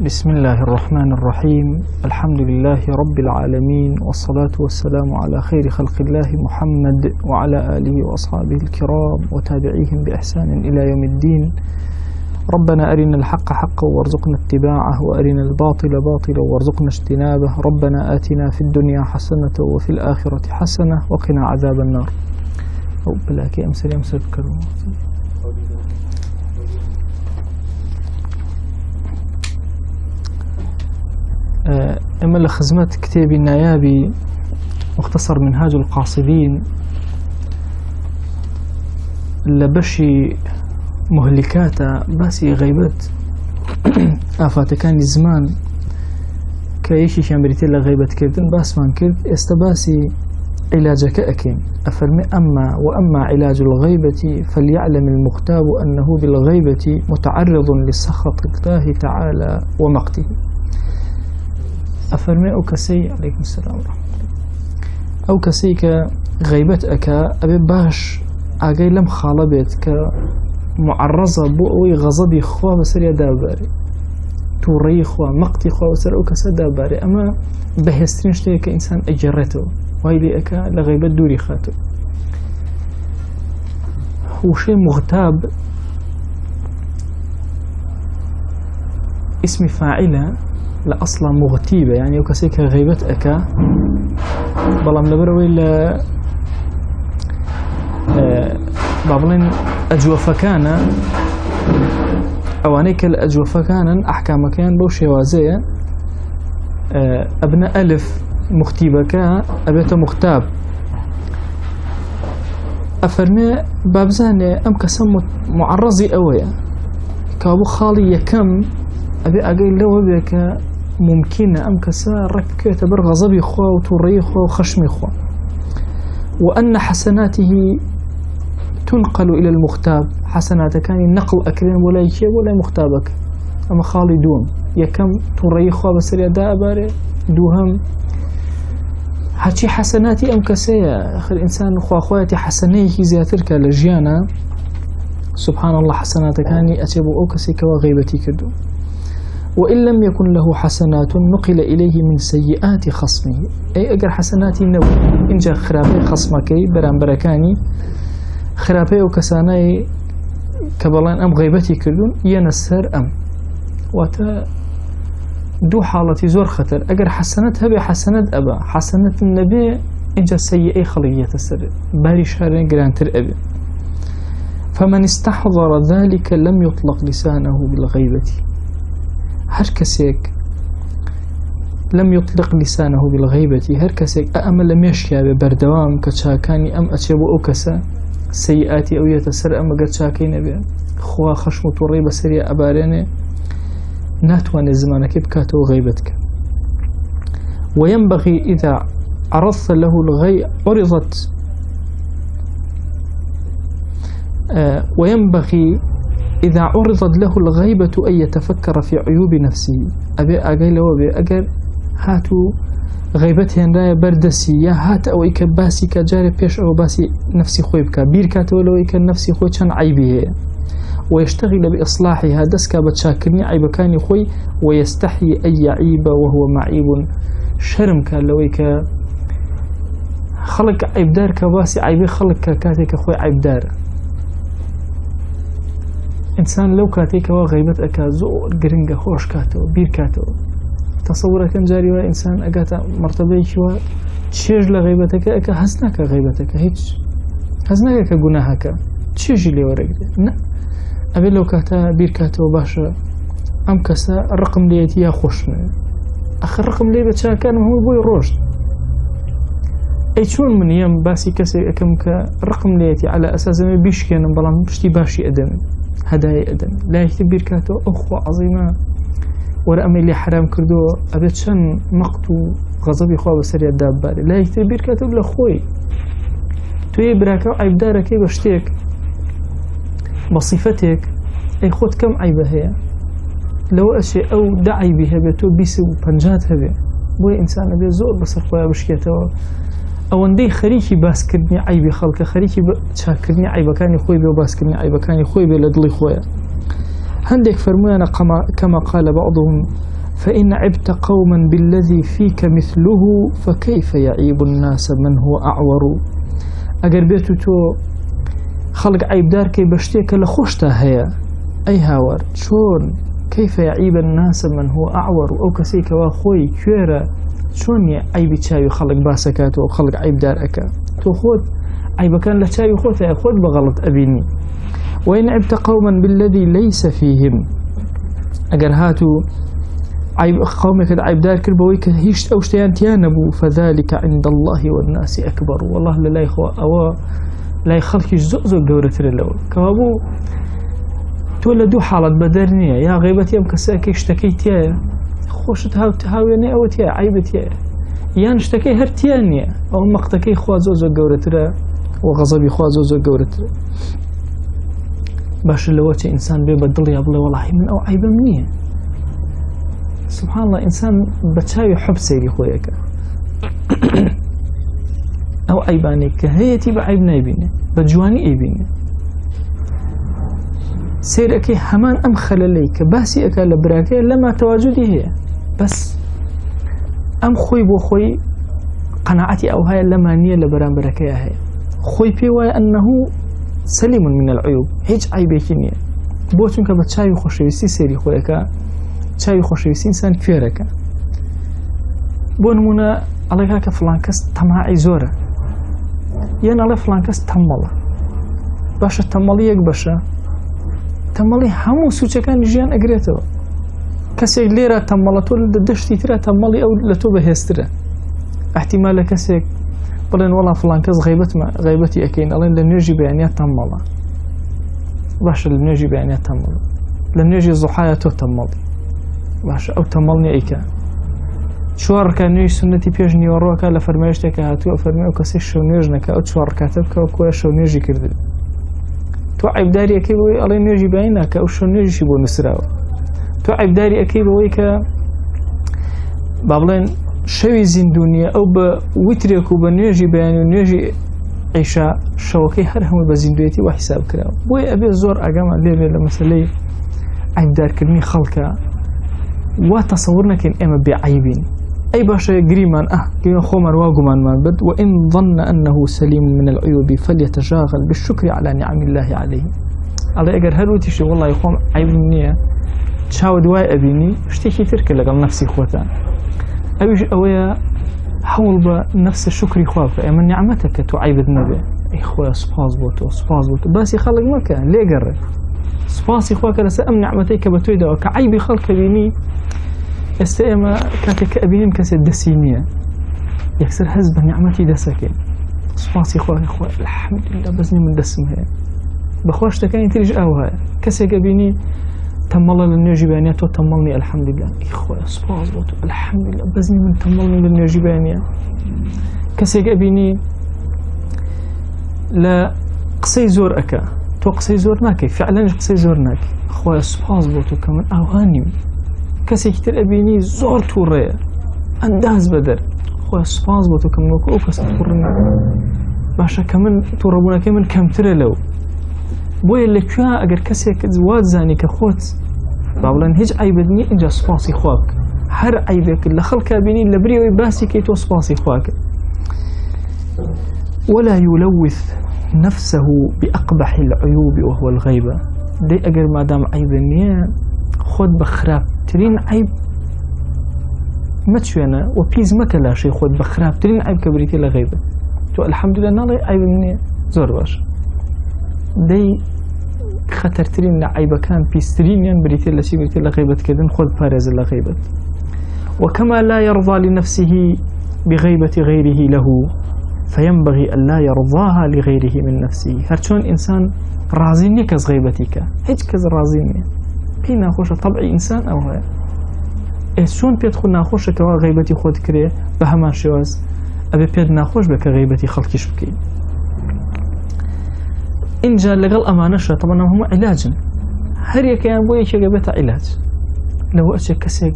بسم الله الرحمن الرحيم. الحمد لله رب العالمين، والصلاة والسلام على خير خلق الله محمد وعلى آله وأصحابه الكرام وتابعيهم بإحسان إلى يوم الدين. ربنا أرنا الحق حقا وارزقنا اتباعه، وأرنا الباطل باطلا وارزقنا اجتنابه. ربنا آتنا في الدنيا حسنة وفي الآخرة حسنة وقنا عذاب النار. أو بلاكي أمسل بكرم. إما لخزمة كتاب النيابي مختصر منهاج القاصدين لبشي مهلكاتا باسي غيبت آفات كان الزمان كيشي شامريتي لغيبت كردن باس من كرد استباسي علاجك أكين أفرمي وأما علاج الغيبة فليعلم المغتاب أنه بالغيبة متعرض لسخط الله تعالى ومقته. أفرمي أو كسي عليكم السلام ورحمة الله أو كسي كغيبت أكا أبي باش أجي لم خالبت كمعرضة بوي غضبي خوا بسر يداباري توري خوا مقتي خوا بسر أو كسا داباري أما بهسترين شتي كإنسان أجرته ويلي أكا لغيبت دوري خاتو وشي مغتاب اسم فاعله لا أصلا مغتيبة يعني وكسيك غيبت أكا بلام لبروي بابلين أجوفكانا أوانيك الأجوفكانا أحكام كان بوشي وازية أبناء ألف مغتيبك أبيت مغتاب أفرمي بابزاني أم كسم معرضي أويا كابو خالي يكم أبي أقول له بك ممكن أم كسا رك تبر غضبي خوا وتوري خوا وخشمي خوا، وأن حسناته تنقل إلى المغتاب. حسناته كان النقل أكرين ولا يشي ولا مغتابك أما خالدون يكم توري خوا بس اليداء باري دوهم هاتشي حسناتي أم كسا آخر الإنسان خواتي حسنيه زياترك لجيانا سبحان الله. حسناته كان أتبو أوكسي كوا غيبتي كدو. وإن لم يكن له حسنات نقل إليه من سيئات خصمه. أي أجر حسناتي نو إن جاء خرابي خصمك برام بركاني خرابي وكساني كبلان أم غيبتي كردون ينسر أم واتا دو حالتي زور خطر. أجر حسنات هبي حسنات أبا حسنات النبي إن جاء سيئي خلية السر باري شهرين جرانتر أبي. فمن استحضر ذلك لم يطلق لسانه بالغيبة. هر كسيك لم يطلق لسانه بالغيبة هر كسيك أما لم يشكى ببردوام كتشاكاني أم أتشبو أكسا سيئاتي أو يتسر أما قد شاكين بي خوا خشم طريب سريع أباريني ناتوان الزمانك بكاتو غيبتك. وينبغي إذا عرضت له وينبغي إذا عرضت له الغيبة أن يتفكر في عيوب نفسه. أبي أقول له أجر هاتو غيبتهن راية بردسي يا هات أو إيك باسي كجاري بيش أو باسي نفسي خوي بك بير كاتو لو إيك نفسي خوي كان عيبه ويشتغل بإصلاحها دسكا بتشاكرني عيب كان خوي ويستحي أي عيب وهو معيب شرم كان لو إيك خلق عيب دار كباسي عيبي خلق كاتيك خوي عيب دار. إنسان لو كاتيك وغيبت أكا زور قرنقة خوش كاتو بير كاتو تصور كان جاري وإنسان أكاتا مرتبه شوى تشيج لغيبتك أكا هزناك غيبتك هيتش هزناك كقناهك تشيج لي ورقدي لا أبي لو كاتا بير كاتو باشا أم كسا الرقم ليتي يا خوش آخر رقم لي بتشا كان هو بوي روش أي شون من يوم باسي كسي أكم كرقم ليتي على أساس ما بيش كان بلام بشتي باشي أدمي هدايا أدم لا يكتب كاتو أخوة عظيمة ولا أمي اللي حرام كردو أبيت شن مقتو غضبي خواه بسريع الداب باري لا يكتب كاتو لأخوي توي براكو عيب دارك بشتيك بصفتك أي خود كم عيبه هي لو أشياء أو دعي بها بيتو بيسو بنجات هبه بوي إنسان أبي زور بسر خواه بشكيته أو أندي خريكي باس كردني عيبي خلق خريكي شاكرني عيبه كاني خوي بي وباس كردني عيبه كاني خوي بي لدلي خويا هندك فرمونا كما قال بعضهم فإن عبت قوما بالذي فيك مثله فكيف يعيب الناس من هو أعور. أجر بيتو تو خلق عيب دار كي بشتيك لخوشتا هيا أي هاور شون كيف يعيب الناس من هو أعور أو كسيك واخوي كيرا شون عيب تشاوي خلق باسكاتو وخلق عيب دار أكا تو خود عيب كان لتشاوي خوثا خود بغلط أبيني. وإن عبت قوما بالذي ليس فيهم أجر هاتو عيب قومك عيب دار كربويك هيش أوشتيان تيانبو فذلك عند الله والناس أكبر. والله لا يخوى أو لا يخلق زوزو جورة الأول كابو تولدو حالة بدرنية يا غيبتي أم كساكي اشتكيت يا خوش تهاويني أو تيا عيبت يا يان اشتكي هرتيانية أو مقتكي خوا زوزو جورة وغضبي خوا زوزو جورة باش اللواتي إنسان بيبدل يابلا والله من أو عيب منيه. سبحان الله إنسان بتشاوي حب سيري خويك أو عيبانك هي تبع عيب نايبينه بجواني ايبينه سير أكي همان أم خلاليك باسي أكا لبراكي لما تواجدي هي بس أم خوي بو خوي قناعتي أو هاي لما نية لبران براكي هاي خوي بيواي أنه سليم من العيوب هيج عيبك نية بوتون كبتشاوي خوشويسي سيري خويك تشاوي خوشويسي إنسان كفيرك بونمونا الله كاك فلان كس تماعي زورة يعني الله فلان كس تملا باشا تملي يك باشا تملي همو سوچه كان جيان اقريتو كسي ليرا تملتو لدشتي ترى تملي او لتو بهستره احتمال كسي بلين والله فلان كس غيبتي اكين الله لنرجي بيانيات تملا باشا لنرجي بيانيات تملا لنرجي زحاياتو تملي باشا او تملني ايكا شوار كان نيج سنتي بيجني وروكا لفرمايشتك هاتو فرمي او كسي شو نيجنك او شوار كاتبك او كويا شو نيجي كردل تو عيب داري اكي بوي الله نيجي باينك او شو نيجي شي بو نسراو تو عيب داري اكي بوي كا بابلين شوي زندونية او بويتريكو بنيجي باين ونيجي عيشا شوكي هر هم بزندويتي وحساب كراو بوي ابي زور اقام ليلة مسألة عيب دار كرمي خلقا وتصورنا كن اما بعيبين أي باشا قريمان قريمان خومر واقمان ما بد وإن ظن أنه سليم من العيوب فليتشاغل بالشكر على نعم الله عليه. الله أجر هلو تشي والله يخوم عيب مني تشاو دواء أبيني اشتكي ترك لقل نفسي خوتا أبيش أويا حول بنفس الشكر خوافك أما نعمتك تعيب النبي إخوة سباس بوتو بس يخلق مكان ليه قرر سباس إخوة كرسا أم نعمتك بتويدا وكعيب خلق بيني استيما كاتك أبيهم كسر دسينية يكسر حزب نعمتي دسكين سباسي إخوة الحمد لله بزني من دسمها بخوش تكاني تريج أوها كسر أبيني تملا للنيجي بانيات وتملني الحمد لله إخوة سباس بوتو الحمد لله بزني من تملني للنيجي بانيات كسر أبيني لا قصي زور أكا تو قصي زور ناكي فعلا قصي زور ناكي إخوة سباس بوتو كمان أوهاني كسي كتير أبيني زور توريا أنداز بدر خويا سباس بوتو كمان وكو كس تورنا باشا كمان توربونا كمان كم ترى لو بوي اللي كوا أجر كسي كزواد زاني كخوت بابلان هيج عيبدني إنجا سباسي خواك هر عيبك اللي خلق أبيني اللي بريوي باسي كيتو سباسي خواك ولا يلوث نفسه بأقبح العيوب وهو الغيبة دي أجر ما دام عيبني خود بخراب ترين عيب ما تشوينا وبيز ما كلاشي خود بخراب ترين عيب كبريتي لغيبة تو الحمد لله نالي عيب مني زور باش دي خطر ترين عيبة كان بيسترين ين بريتي لشي بريتي لغيبة كدن خود بارز لغيبة. وكما لا يرضى لنفسه بغيبة غيره له فينبغي أن لا يرضاها لغيره من نفسه. هرچون إنسان رازيني كز غيبتك هيج كز رازيني بي ناخوش طبعي إنسان أو هاي شون بيدخل ناخوش كوا غيبتي خود كريه بهمان شواز أبي بيد ناخوش بك غيبتي خلقش بكي إن جاء لقل أمانشة طبعا هم علاج هر يكيان بوي غيبت علاج لو أشي كسيك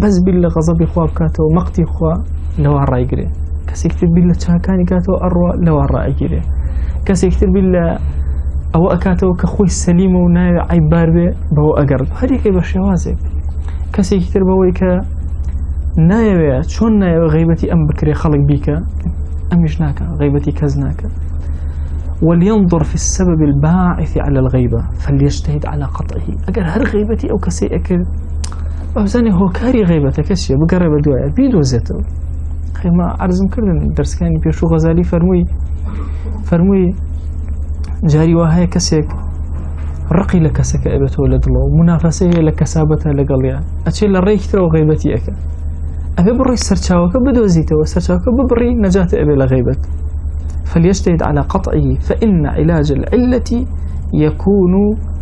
بس بالله غضبي خواب كاتو مقتي خواب لو هرى يقري كسي كتير بالله شاكاني كاتو أروى لو هرى يقري كسي كتير بالله ئەوە ئەکاتەوە کە خۆی سەلیمە و ناوێ عیببار بێ بەوە ئەگەڕێت هەرێکی بە شێوازێک کەسێکی تر بەوەی کە نایەوێت چۆن نایەوە غیبەتی ئەم بکرێ خەڵک بیکە ئەمیش ناکە غیبەتی کەس ناکە ولينظر في السبب الباعث على الغيبة فليجتهد على قطعه أجر هر غيبتي أو كسي أكل بزاني هو كاري غيبته كسي بقرب دواء بيدو زيته خي ما عرضم كردن درس كان بيشو غزالي فرموي جاري وهاي كسيك رقي لكسك أبت ولد الله منافسة لكسابتها لقليا أشيل الريك ترى غيبتي أكل أبي بري سرچاوك بدو زيته وسرچاوك ببري نجاة أبي لغيبت فليجتهد على قطعه فإن علاج العلة يكون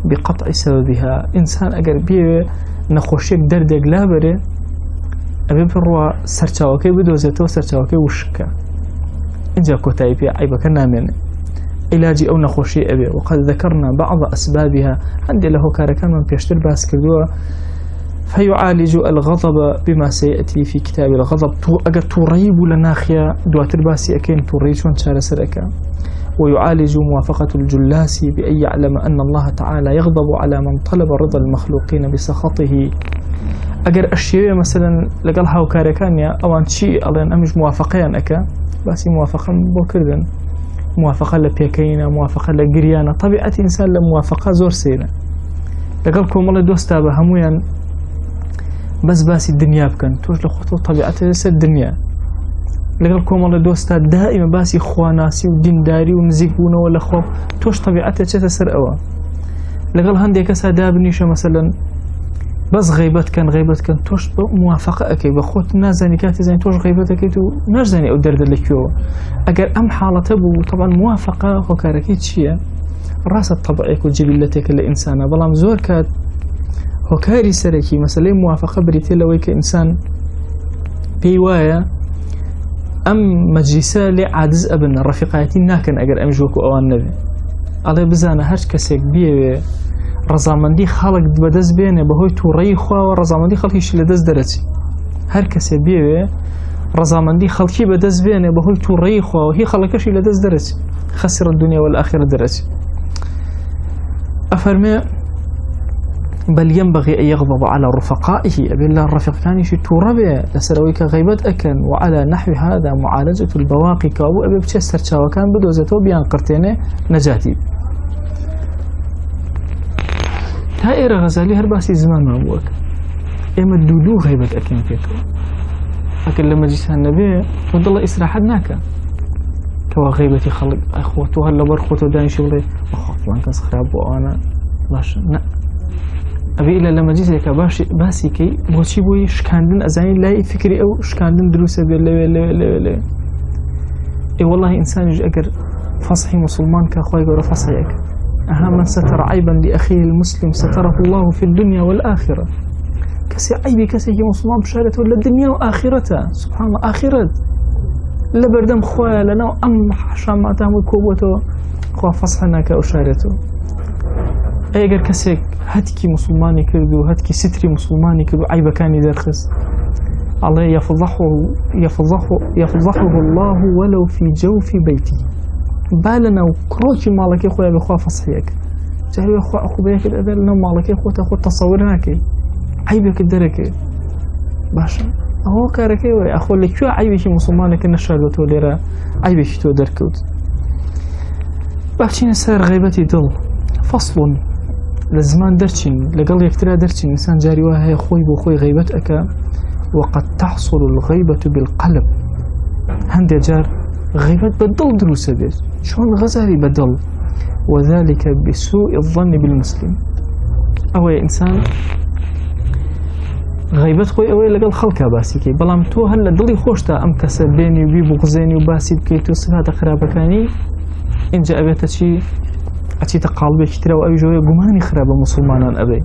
بقطع سببها إنسان أجر بيه نخوشيك دردك لابره أبي بروا سرچاوكي بدوزته سرچاوكي وشكا إنجا كتاي بيه عيبك نامن علاجي أو نخوشي أبي وقد ذكرنا بعض أسبابها عندي له كاركان من بيشتر باس كردوه فيعالج الغضب بما سيأتي في كتاب الغضب أجر تريب لناخيا دواتر باسي أكين تريشون شار سركا ويعالج موافقة الجلاس بأن يعلم أن الله تعالى يغضب على من طلب رضا المخلوقين بسخطه أجر أشياء مثلا لقالها وكاركانيا أو أن شيء ألين أمش موافقين أكا باسي موافقا بوكردن موافقة لبيكينا موافقة لقريانا طبيعة إنسان لموافقة زور سينا لقالكم الله دوستا بهمويا بس باسي الدنيا بكن توش لخطو طبيعته لسه الدنيا لقالكم الله دوستا دائما باسي خواناسي ودين داري ونزيقونه ولا خوف توش طبيعته تسر أوا لقال هندي كسا دابنيشة مثلا بس غيبت كان توش موافقة أكي بخوت نازاني كاتي زين توش غيبت أكي تو نازاني أو درد لكيو أجر أم حالته بو طبعا موافقة وكاركيت شيء راس طبعك وجبلتك الإنسان بلام زور كات هوكاري سركي مثلا موافقة بريتي لوي كإنسان بيوايا أم مجلسة لعادز أبن الرفيقاتي ناكن أجر أمجوكو أوان نبي على بزانا هرش كسيك بيه رزامندي خالق بدز بينه بهوي توري خوا ورزامندي خالقي شي لدز درتي هر كسي بيه رزامندي خالقي بدز بينه بهوي توري خوا وهي خالقش لدز درتي خسر الدنيا والآخرة درتي أفرمي بل ينبغي أن يغضب على رفقائه أبي الله الرفيق كان يشي توربه لسرويك غيبت أكن وعلى نحو هذا معالجة البواقي كابو أبي بتشستر شاو كان بدوزته بيان قرتينه نجاتي تائر غزالي هرباسي زمان ما بوك إما الدودو غيبت أكن فيكو لكن لما جيت النبي ود الله إسراحت ناكا كوا غيبتي خلق أخوته هلا برخوته داين شغلي أخوف وأنت سخراب وأنا باش لا أبي إلا لما جيت باسي كي بوشي بوي شكاندن أزاين لا فكري أو شكاندن دروسة لا إي والله إنسان يجي أجر فصحي مسلمان كأخوي يقول فصحيك من ستر عيبا لأخيه المسلم ستره الله في الدنيا والآخرة كسي عيبي كسي مسلمان بشارته للدنيا وآخرته سبحان الله آخرت لبردم خويا لنا أم حشاماته وكوبته خوا فصحنا كأشارته أيجر كسي هتكي مسلماني كردو هتكي ستري مسلماني كردو عيبا كان يدرخص الله يفضحه الله ولو في جوف بيتي بالنا وكروكي مالك يا خويا بخوا فصحيك جاي يا اخو اخو بيك الادل نو مالك يا اخو تاخذ تصورناك عيبك الدركه باشا هو كاركي وي اخو لك شو عيبك مسلمانك نشادته ليرا عيبك تو دركوت باكشين سر غيبتي دل فصل لزمان درتشين لقل يكترا درتشين انسان جاري وهي خوي بو خوي غيبتك وقد تحصل الغيبه بالقلب هندي جار غيبت بدل دروسه بيت شلون غزالي بدل وذلك بسوء الظن بالمسلم أو إنسان غيبت خوي أوي لقال خلقها باسي كي بلام تو هلا دلي خوشتا أم كسر بيني وبي بغزيني وباسي بكيتو صفات خرابكاني إن جاء بيتا شي أتي تقالبي كتير وأبي جوية قماني خرابة مسلمانا أبي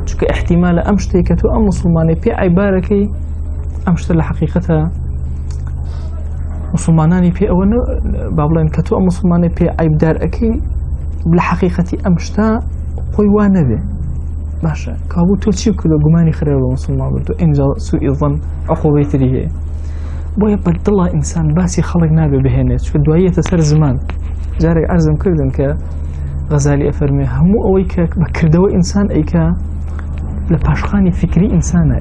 شك احتمال أمشتي كتو أم مسلماني بي عباركي أمشت لحقيقتها مسلماناني في أول بابلين كتو مسلماني في عيب دار أكيد بالحقيقة أمشتا خوي وانبي باشا كابو توتشي كله جماني خراب مسلمان بردو إنجا سوء الظن عقوبة تريه بويا بدل الله إنسان باسي خلق نابي بهنه شو دواية تسر زمان جارێک عەرزم کردن کە غەزالی ئەفەرمێ هەموو ئەوەی کە بەکردەوە ئینسان ئەیکا لە پاشخانی فکری ئینسانە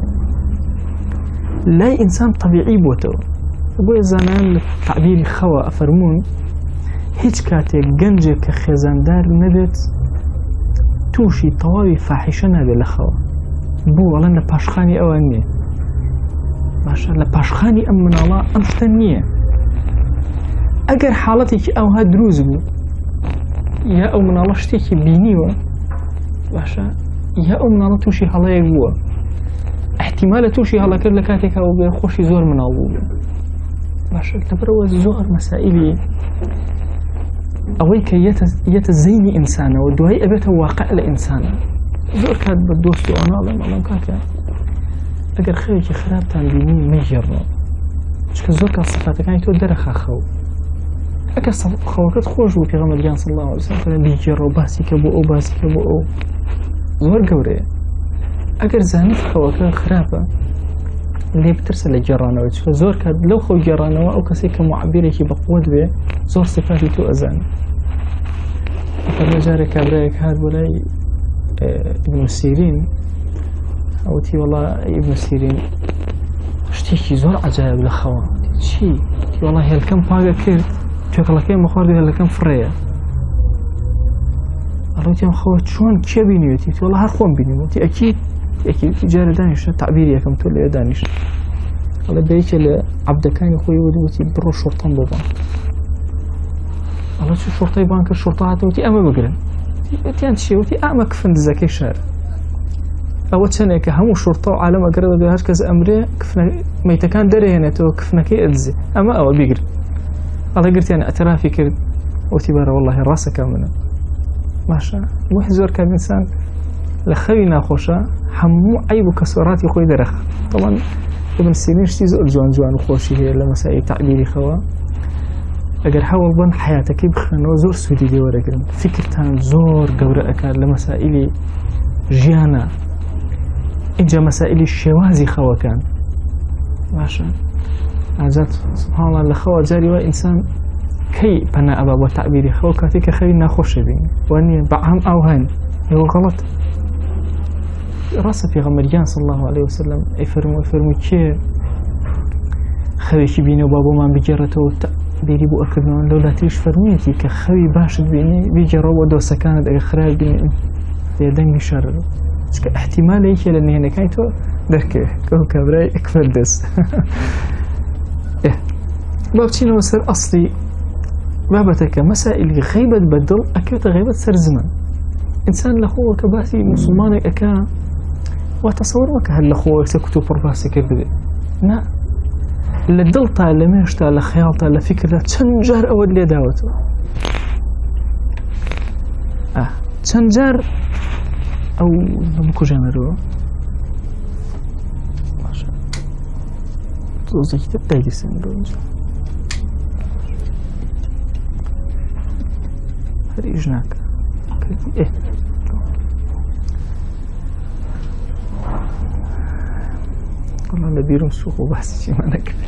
لای ئینسان طبیعی بووتەوە بۆیە زانایان لە تعبیری خەوە ئەفەرمون هیچ کاتێک گەنجێک کە خێزاندار نەبێت تووشی تەواوی فاحیشە نابێت لە خەوە بۆ وەڵەن لە پاشخانی ئەوان نییە باشە لە پاشخانی ئەم مناڵە ئەم شتە نییە ئەگەر حاڵەتێکی ئەوها دروست بوو یا ئەو مناڵە شتێکی بینیوە باشە یا ئەو مناڵە تووشی هەڵەیەک بووە احتیمالە تووشی هەڵەکرد لە کاتێکەوە بێ خۆشی زۆر مناڵ بوو باشە لەبەرەوە زۆر مەسائلی ئەوەی کە یەتە زەینی ئینسانەوە دوای ئەبێتە واقع لە ئینسانە زۆر کات بە دۆست و ئەناڵێم ئەڵێم کاکە ئەگەر خەوێکی خراپتان بینی مەیگێڕنەوە چکە زۆر کات سەفاتەکانی تۆ دەرەخا خەو ئەگەر خەوەکەت خۆش بوو پێغەمبەر صلی الله علیه وسلم بیگێڕەوە باسی کە بۆ ئەو باسی کە بۆ ئەو زۆر گەورەیە ئەگەر زانیت خەوەکە خراپە لێ بترسە لە گێڕانەوە چکە زۆر کات لەو خەو گێڕانەوە ئەو کەسێک کە معبیرێکی بەقووت بێ زۆر سفاتی تۆ ئەزانێ فەرمووی جارێک کابرایەک هات بۆ لای ابن سیرین ئەوتی وەڵا ابن سیرین شتێکی زۆر عەجایب لە خەوە چی؟ وەڵا هێلکەم پاگە کرد توێکەڵەکەی مەخواردی هێلەکەم فڕێیە ئەڵێتی ئەم خەوە چۆن کێ بینیوەتی وەڵا هەر خۆم بینیوەتی ئەکید جارە دانیشتە تعبیری یەکەم تۆ لێ دانیشت ئەڵێ بەیەکێ لە عەبدەکانی خۆی وتی بڕۆ شۆرتەم بۆ بان ئەڵێ چ شۆرتەی بان کرد شۆرتە هاتەوەتی ئەمە بگرن وتیان چییە وتی ئەمە کفن دزەکەی شار ئەوە چەندێکە هەموو شۆرتە و عالەم ئەگەرەوە بێ هەر کەس ئەمرێ مەیتەکان دەرێنێتەوە کفنەکەی ئەدزێ ئەمە ئەوە بیگرن ئەڵێ گرتیان ئەترافی کرد وتی بەرە وەڵڵاهی ڕاستەکە منە باشە وحی زۆر کات ئینسان لە خەوی ناخۆشە هەموو عیب و کەسۆڕاتی خۆی دەرەخ طبعاً ابن سیرین شتی زۆر جوان جوان و خۆشی هەیە لە مەسائلی تعبیری خەوە ئەگەر هەوڵ بن حیاتەکەی بخوێنەوە زۆر سوودی لێ وەرەگرن فکرتان زۆر گەورە ئەکات لە مەسائلی ژیانە اینجا مەسائلی شێوازی خەوەکان باشە ئاجات سبحانڵڵا لە خەوە جاری وای ئینسان کەی پەنا ئەبا بۆ تعبیری خەوە کاتێک کە خەوی ناخۆشە بینی وانییە بەعام ئاو هەن ئێوە غەڵەت ڕاستە پێغەمبەریان صلی الله علیه وسلم ئەیفەرمووی کێ خەوێکی بینەوە با بۆمان بگێڕێتەوە تعبیری بۆ ئەکردنەوە لەولاتیش فەرموویەتی کە خەوی باشت بینی بیگێڕەوە بۆ دۆستەکانت ئەگەر خراپ بینی لێدەنگی شەڕەوە چکە احتیمالە یەکێ لە نهێنەکانی تۆ دەرکێ کە کابرای ئەکفەر دەست با بچینەوە سەر ئەسڵی بابەتەکە مەسائلی غەیبەت بەدڵ ئەکەوێتە غەیبەت سەر زمان ئینسان لە خۆوە کە باسی موسڵمانێک ئەکا وا تەسەوور مەکە هەر لە خۆوە کە کتوب پڕباسی کرد بێ نا لە دڵتا لە مێشتا لە خەیاڵتا لە فکردا چەند جار ئەوەت لێ داوەتەوە چەند جار ئەو بکوژێنەرەوە باشە دۆزێکی تر دایدەسێنەرەوە اینجا هەریش ناکە والله لە بیرم سوخ و باسی چیمان نەکرد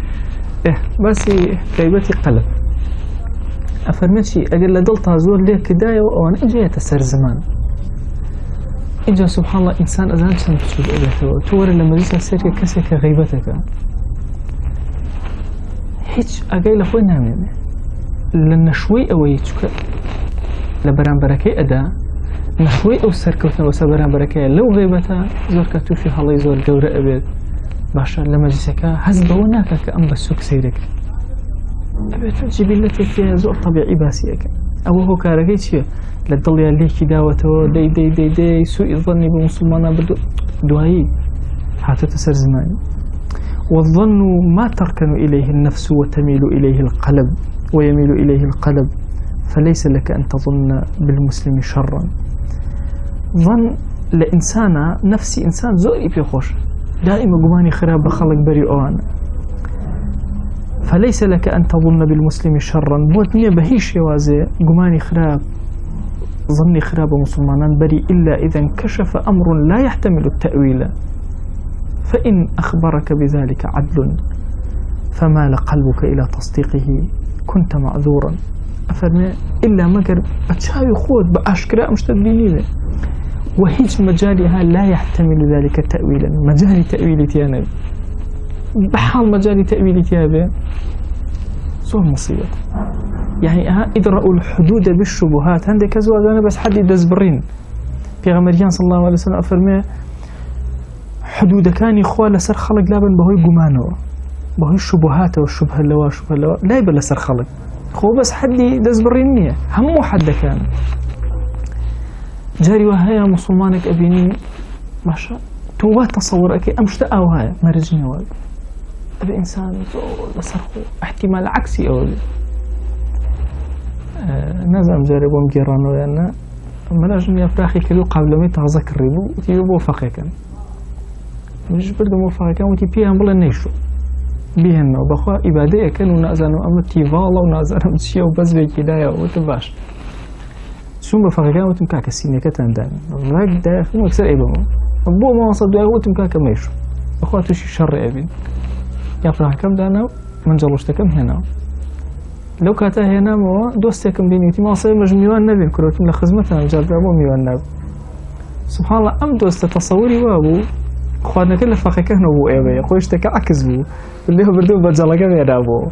باسی غەیبەتی قەلب ئەفەرمێتی ئەگەر لە دڵتا زۆر لێ کردایەوە ئەوانە ئەجێتە سەر زمان اینجا سبحانڵڵا ئینسان ئەزان چەند بچوک ئەبێتەوە تۆ وەرە لە مەجلیسا سەرکە کەسێکە غەیبەتەکە هیچ ئاگای لە خۆی نامێنێ لە نەشوەی ئەوەی چکە لە بەرامبەرەکەی ئەدا نەخۆی ئەو سەرکەوتنەوە سەر بەرامبەرەکەیە لەو غەیبەتە زۆر کە تووشی هەڵەی زۆر گەورە ئەبێت باشە لە مەجلیسەکە هەست بەوە ناکە کە ئەم بە سوک سەیرەکە ئەبێت جیبیلەتێکی زۆر طەبیعی باسیەکە ئەوە هۆکارەکەی چییە لە دڵیان لێکی داوەتەوە دەی سوئی ظەنی بە موسڵمانان دوایی هاتۆتە سەر زمانی والظن ما تركن إليه النفس وتميل إليه القلب ويميل إليه القلب فليس لك أن تظن بالمسلم شرا ظن لإنسان نفسي إنسان زوئي بيخوش دائما قماني خراب بخلق بري أوانا فليس لك أن تظن بالمسلم شرا بوتنية بهيش يوازي قماني خراب ظني خراب مسلمان بري إلا إذا انكشف أمر لا يحتمل التأويل فإن أخبرك بذلك عدل فمال قلبك إلى تصديقه كنت معذورا أفرمي إلا مقر أتشاوي خود بأشكراء مش تدبيني وهيج مجالها لا يحتمل ذلك تأويلا مجال تأويل تيانا بحال مجال تأويل تيابه صور مصيبة يعني إدرأوا الحدود بالشبهات عندك أزواجنا بس حد يدزبرين في غمريان صلى الله عليه وسلم أفرمي حدود كان إخوة لسر خلق لابن بهوي قمانه بهوي الشبهات والشبه اللواء لا يبقى لسر خلق خو بس حد يدزبرين نية همو حد كان جاري وهاي مسلمانك أبيني ماشا تو تصور أكي أمشت أو هاي مرجني وهاي أبي إنسان لسرخو احتمال عكسي أولي نازم جاربهم جيرانو يعني ملاجم يفراخي كلو قبل ما يتغزك الريبو وتيبو فقيكا مش برد موفقيكا وتيبيهم بلا نيشو بيهن وبخوا إبادية كانوا نازانو أما تيفالا ونازانو تشيو بس بيكدايا وتباش سوم بفقيكا وتمكاك السينية كتاندان راك دا فمو اكسر إبامو أبو ما وصل دواه وتمكاك ميشو أخوة توشي شر أبين يفرح كم دانا من جلوشتكم هنا لو كاتا هنا مو دوستكم بينيتي ما صير مجميوان نبي كروتم لخدمتنا جربوا ميوان نبي سبحان الله أم دوست تصوري وابو أخواتنا كل فقه كهنا بو إيبي خويشتك عكس بو اللي هو بردو بجلقة بينا بو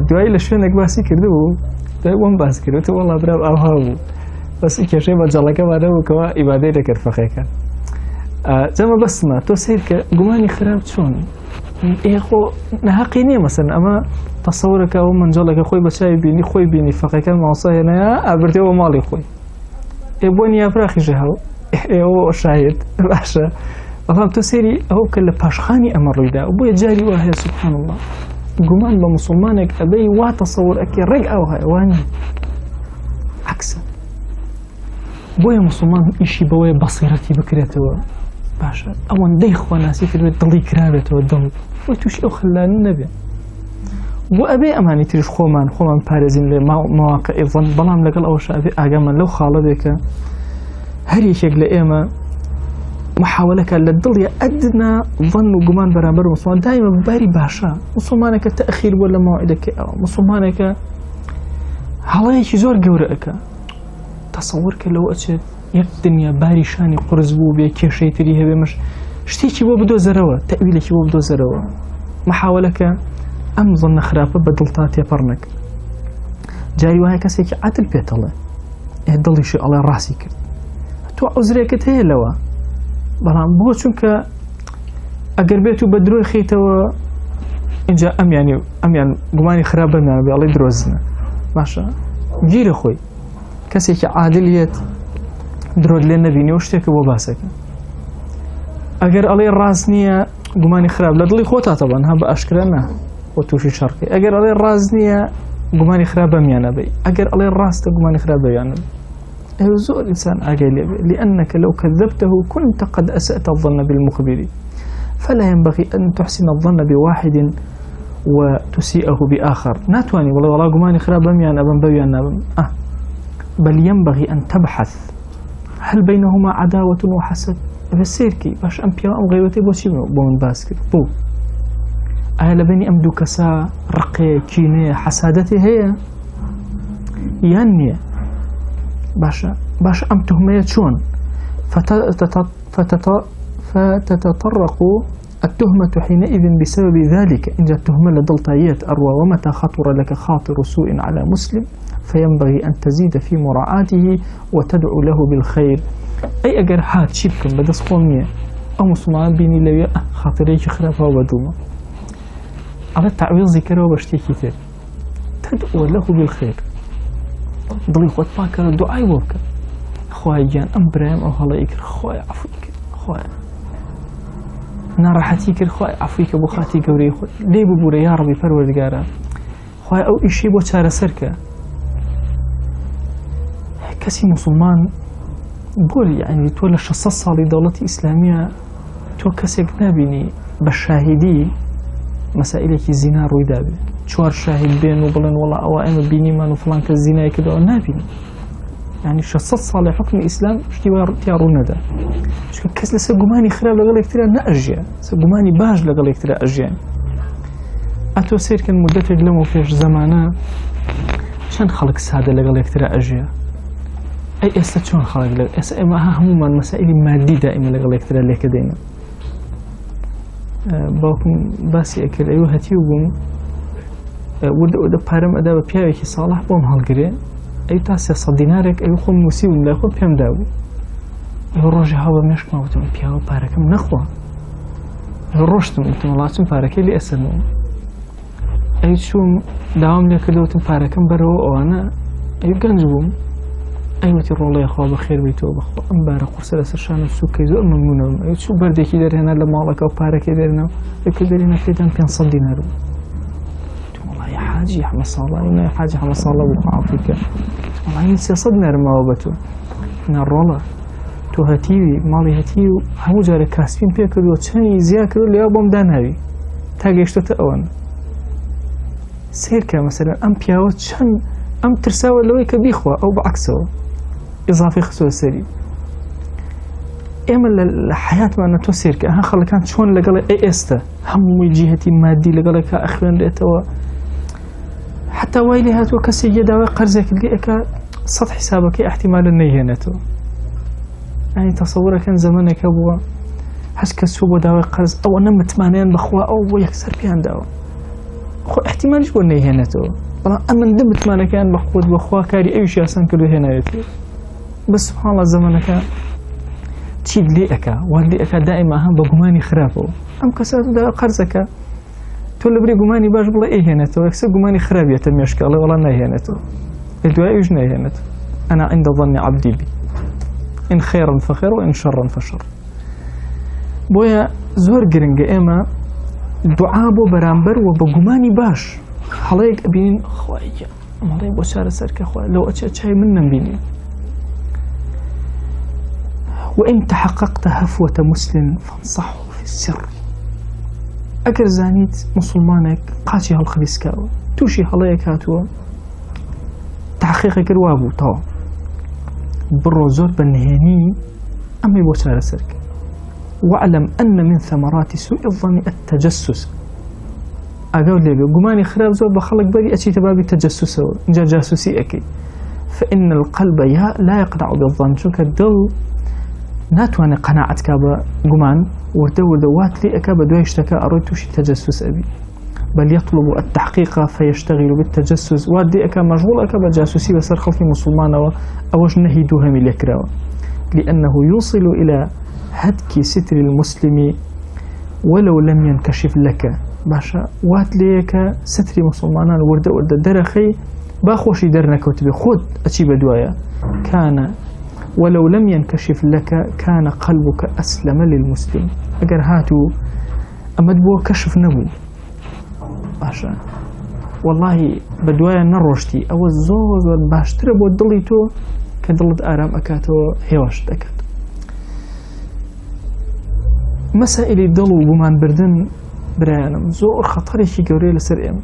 دواي لشوينك باسي كردو دواي وان باس كردو والله براب أوهابو بس إيكي شيء بجلقة بينا بو كوا إبادي لكر فقه كان زما بس ما توسير كقماني خراب شون إيه خو نهاقيني مثلا أما تصورك أو منجلك خوي بشاي بيني خوي بيني فقه كان معصيه هنا أبرتي ومالي خوي يبوني يا فراخي جهو إيه هو شاهد باشا والله توسيري هو كل باشخاني أمر ريدا أبويا جاري وهي سبحان الله قمان بمسلمانك أبي وتصور أكي رجع وهي واني عكسا بويا مسلمان إشي بويا بصيرتي بكريته باشا أوان ديخوا ناسي في البيت ضلي كرابته والضل ويتوش أو خلاني النبي بو أبي أماني تريش خومان بارزين لمواقع الظن بلام لقل أوشا أبي أقاما لو خالدك هري شكل إيما محاولك للضل أدنى ظن وقمان برامبر مسلمان دائما بباري باشا مسلمانك تأخير ولا موعدك أو مسلمانك هلايك زور قورئك تصورك لو أتشد يك دنيا باري شاني قرز بو بي كيشي تريها بمش شتيكي بو بدو زروا تأويلكي بو بدو زروا محاولك أم ظن خرافة بدلتات يبرنك جاري وهي كسيكي عدل بيت الله يهدل يشي الله راسي كرد تو عزريكت هي لوا بلان بو چونك اگر بيتو بدروي خيتوا انجا أم يعني قماني خرابة يعني بي الله دروزنا ماشا جيري خوي كسيكي عادليت درود لنا بيني وشتك بو باسك اگر علي الراس نية قماني خراب لدلي خوتا طبعا ها بأشكرنا وتوشي شرقي اگر علي الراس نية قماني خرابة ميانا بي اگر علي الراس قماني خرابة يعني زور الإنسان عاقل لأنك لو كذبته كنت قد أسأت الظن بالمخبر فلا ينبغي أن تحسن الظن بواحد وتسيئه بآخر ناتواني والله قماني خرابة ميانا بيانا بل ينبغي أن تبحث هل بينهما عداوة وحسد بسيركي باش أمبيا أم غيبتي بوشي بومن باسكت بو أهل بني أمدو كسا رقي كيني حسادتي هي يانية باش أم تهمية شون فتتطرق التهمة حينئذ بسبب ذلك إن جاء التهمة لدلطايات أروى ومتى خطر لك خاطر سوء على مسلم فينبغي أن تزيد في مراعاته وتدعو له بالخير أي أجر حاد شبكم بدس قومية أو مسلمان بيني لو خاطريك خرافة وبدوما على التعويض ذكره وبشتي كثير تدعو له بالخير ضلي خود باكر دعاء وبك خواي جان أمبرام أو هلايك خواي عفوك خواي نراحتيك خواي عفوك بخاتي قوري خواي ليه ببوري يا ربي پروردگارا خواي أو إشي بو چار سركه كسي مسلمان بقول يعني تولى شخص لدولة إسلامية تو كسي نابيني بالشاهدي مسائلك الزنا رويدابي شوار شاهد بين وبلن والله أوائم بيني ما نفلان كالزنا كده نابيني يعني شخص صالح حكم الإسلام اشتوار تيارون ده شو كسل سجماني خراب لقال كتير نأجيا سجماني باج لقال كتير أجيا أتوسير كان مدة لهم فيش زمانه چەند خەڵک سادە لەگەڵ یەکترا ئەژیا ئەی ئێستا چۆن خەڵک لە ئێستا ئێمە هەمومان مەسائلی مادی دائیمە لەگەڵ یەکترا لێکە دێنە باوکم باسی ئەکرد ئەیوە هەتیو بووم وردە پارەم ئەدا بە پیاوێکی ساڵح بۆم هەڵگرێ ئەی تا 300 دینارێک ئەوی خۆم نووسی بووم لای خۆ پێم دابوو ئەوە ڕۆژی هاوبە مێشکماوتم پیاوە پارەکەم نەخوا ڕۆشتم وتم وڵاتم پارەکەی لێ ئەسەرنەوە ئەی چووم داوام لێ کردوتم پارەکەم بەرەوە ئەوانە ئەی گەنج بووم ئەیوەتی ڕۆڵەیە خوا بە خێر بیتەوە بەخوا ئەم بارە قورسە لەسەر شانە سوکەی زۆر مەمنونەوەم ئەی چوو بەردێکی دەرهێنا لە ماڵەکە و پارەکەی دەرنەوە ئەی دەرێنە پێدان 500 دینار بوو وڵای حاجی حمە ساڵی نای حاجی حمە ساڵە بوو عافیکە وڵای 300 دینارماوە بە تۆ نەڕۆڵە تۆ هەتیوی ماڵی هەتی و هەموو جارە کاسبین پێ کردووە چەندی زیاد کردو لێوە بۆم داناوی تا گەیشتۆتە ئەوەن سیرکە مەسەلەن ئەم پیاوە چەند ئەم ترساوە لەوەی کە بیخوا ئەو بەعکسەوە ئیضافی خستووە سەری ئێمە لە حیاتمانە تۆ سیرکە ئەها خەڵکان چۆن لەگەڵی ئێستا هەمووی جیهەتی مادی لەگەڵێکا ئەخوێنرێتەوە حتا وای لێ هاتووە کەسێک داوای قەرزێک لێ ئەکا 100 حیسابەکەی احتیمالە نەیهێنێتەوە يعني تصورة كان زمانك أبوه حس كسبوا دواء قرض أو أنا متمانين بخوا أو يكسر بيان دواء خو احتمال يكون نيهنته والله أمن دم متمانة كان بخوا كاري أي شيء أصلا كله هنا يتلي بس سبحان الله زمانك تشيد ليئك والليئك دائما هم بقماني خرابه أم كسر دواء قرضك تقول بري قماني باش بلا إيه هنته ويكسر قماني خراب يتمشك الله والله نيهنته الدواء يوش نيهنته أنا عند ظن عبدي بي إن خيرا فخير وإن شرا فشر بويا زور گرنگه ئێمە دوعا بۆ بەرامبەر و بە گومانی باش هەڵەیەک ئەبینین خوایە ئەمەڵەی بۆ چارەسەرکە خوای لەو ئەچێ چای من نەمبینی وإن تحققت هفوة مسلم فانصحه في السر ئەگەر زانیت مسلمانێک قاچی هەڵخلیسکاوە تووشی هەڵەیەک هاتووە تحقیقی کرد وا بوو تەواو برو زور بنهيني أمي بوشارة سرك واعلم أن من ثمرات سوء الظن التجسس أقول لي قماني خراب زور بخلق بدي أشي تبابي تجسس جا جاسوسي أكي فإن القلب لا يقنع بالظن شو كدل ناتواني قناعتك بقمان وردوات لي أكابا دويشتك أريدوش تجسس أبي بل يطلب التحقيق فيشتغل بالتجسس وادي أكا مشغول أكا بجاسوسي بسر خلفي مسلمان أوش نهيدوها من اليكراوة لأنه يوصل إلى هتك ستر المسلم ولو لم ينكشف لك باشا وات ليك ستر مسلمان ورد درخي باخوشي درنك وتبي خود أتي بدوايا كان ولو لم ينكشف لك كان قلبك أسلم للمسلم أجر هاتو أمدبو كشف نبو باشا والله بدوايا نروشتي أو الزوز باشتر بو دلي تو كدلت آرام أكاتو هواش دكات مسائل دل وبمان بردن برايانم زور خطري في جوري لسر ام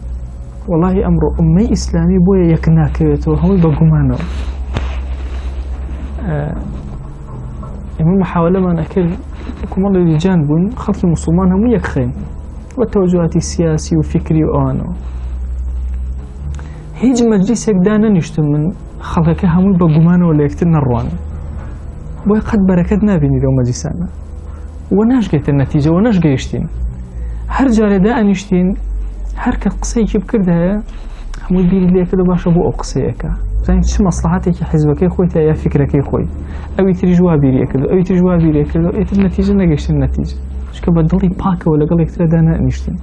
والله أمر أمي إسلامي بويا يكناكيتو هم بقمانو إمام محاولة ما نأكل كم الله اللي جانبون خلق المسلمان هم يكخين والتوجهات السياسي وفكري وآنو هيج مجلس يقدانا نشتم من خلقك هم بقمانو ولا يكترنا الروان بوي قد بركتنا بيني لو مجلسانا وناش قيت النتيجة وناش قيشتين هر جاري دا نشتين هر كقصيك بكردها هم يبيني لي كده باش ابو قصيك زين شو مصلحتك حزبك خويا يا فكرك خويا او يتري جوابي كده او يتري جوابي كده النتيجة نقيشت النتيجة شكو بدلي باكا ولا قال يكتر دانا نشتين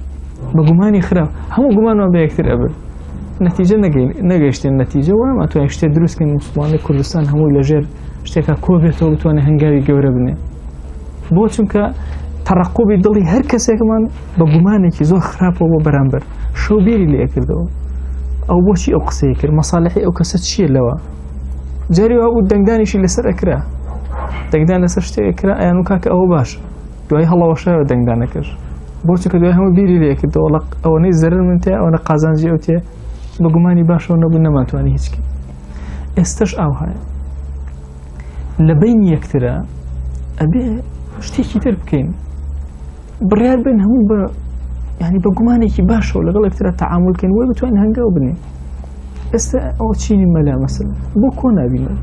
بقماني خراب هم قمانو بيكتر قبل النتيجة نقيشت النتيجة وما تو اشتي دروس كان مسلمان كردستان هم لجير اشتكا كوبيتو بتواني هنغاري جوربني بۆ چونکە تەڕەقوبی دڵی هەر کەسێکمان بە گومانێکی زۆر خراپەوە بۆ بەرامبەر شەوبیری لێ کردەوە ئەو بۆچی ئەو قسەی کرد مەساڵحی ئەو کەسە چییە لەوە جاری وا بوو دەنگدانیشی لەسەر ئەکرا دەنگدان لەسەر شتێک ئەکرا ئەیان و کاکە ئەوە باشە دوای هەڵەوەشایەوە دەنگدانەکەش بۆ چونکە دوای هەموو بیری لێ کردەوە ئەوەنەی زەرر من تێ ئەوەنە قازانجی ئەو تێ بە گومانی باشەوە نەبوو نەماتوانی هیچکی ئێستش ئاو هەیە لە بینی یەکترە ئەبێ شتێکی تر بکەین بڕیار بین هەموو بە یعنی بە گومانێکی باشەوە لەگەڵ یەکترا تەعامل بکەین وەی بتوانین هەنگاو بنین ئێستا ئەو چینی مەلا مەسەلەن بۆ کۆ نابینەوە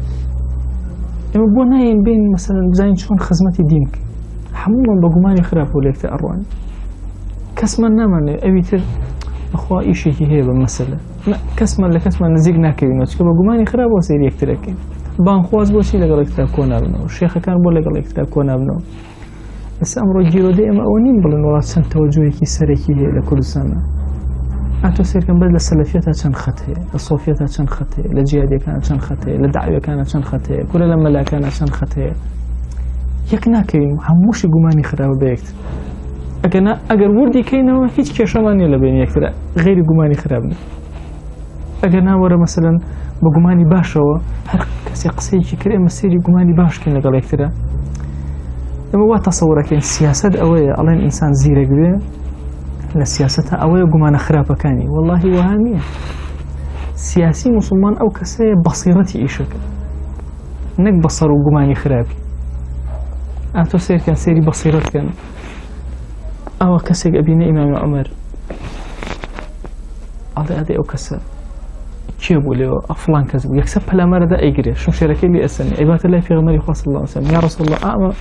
ئێمە بۆ نایەن بین مەسەلەن بزانین چۆن خزمەتی دین بکەین هەموومان بە گومانی خراپ و لێکتە ئەڕوان کەسمان نامانێت ئەوی تر بەخوا ئیشێکی هەیە بە مەسەلە کەسمان لە کەسمان نزیک ناکەوینەوە چکە بە گومانی خراپ بۆ سەیری یەکترەکەین بانخواز بۆچی لەگەڵ یەکترا کۆ نابنەوە شێخەکان بۆ لەگەڵ یەکترا کۆ نابنەوە ئێستا ئەمڕۆ گیرۆدەی ئەمە ئەوە نین بڵێن وڵات چەند تەوەجۆیەکی سەرەکی هەیە لە کوردستانە ئەتۆ سێرکەم بەس لە سەلەفیەتە چەند خەت هەیە لە سۆفیەتە چەند خەت هەیە لە جیهادیەکانە چەند خەت هەیە لە داعوەکانە چەند خەت هەیە کورە لە مەلاکانە چەند خەت هەیە یەک ناکەوین هەمووشی گومانی خراپە بە یەکتر ئەگەر وردی کەینەوە هیچ کێشەمان نیە لە بین یەکترە غیری گومانی خراپە ئەگەر ناوەرە مەسەلەن بە گومانی باشەوە هەر کەسێک قسەیەکی کرد ئێمە سێری گومانی باشکەین لەگەڵ یەکترە ئەمە وا تەسەوڕەکەین سیاسەت ئەوەیە ئەڵێن ئینسان زیرەک بێ لە سیاسەتە ئەوەیە گومانە خراپەکانی وەڵڵاهی وەها نییە سیاسی موسڵمان ئەو کەسەیە بەسیرەتی ئیشەکە نەک بەسەر و گومانی خراپی ئاتۆ سێرکەن سێری بەسیرەتکەن ئەوە کەسێک ئەبینە ئیمامی عومەر ئەڵێ ئەو کەسە کێ بوو لێەوە ئەفڵان کەس بوو یەکسەر پەلامەرەدا ئەیگرێ شمشێرەکەی لێ ئەسەنی ئەیباتە لای پێغەمبەری خوا صلی الله علیه وسلم یا رسول الله ئەمە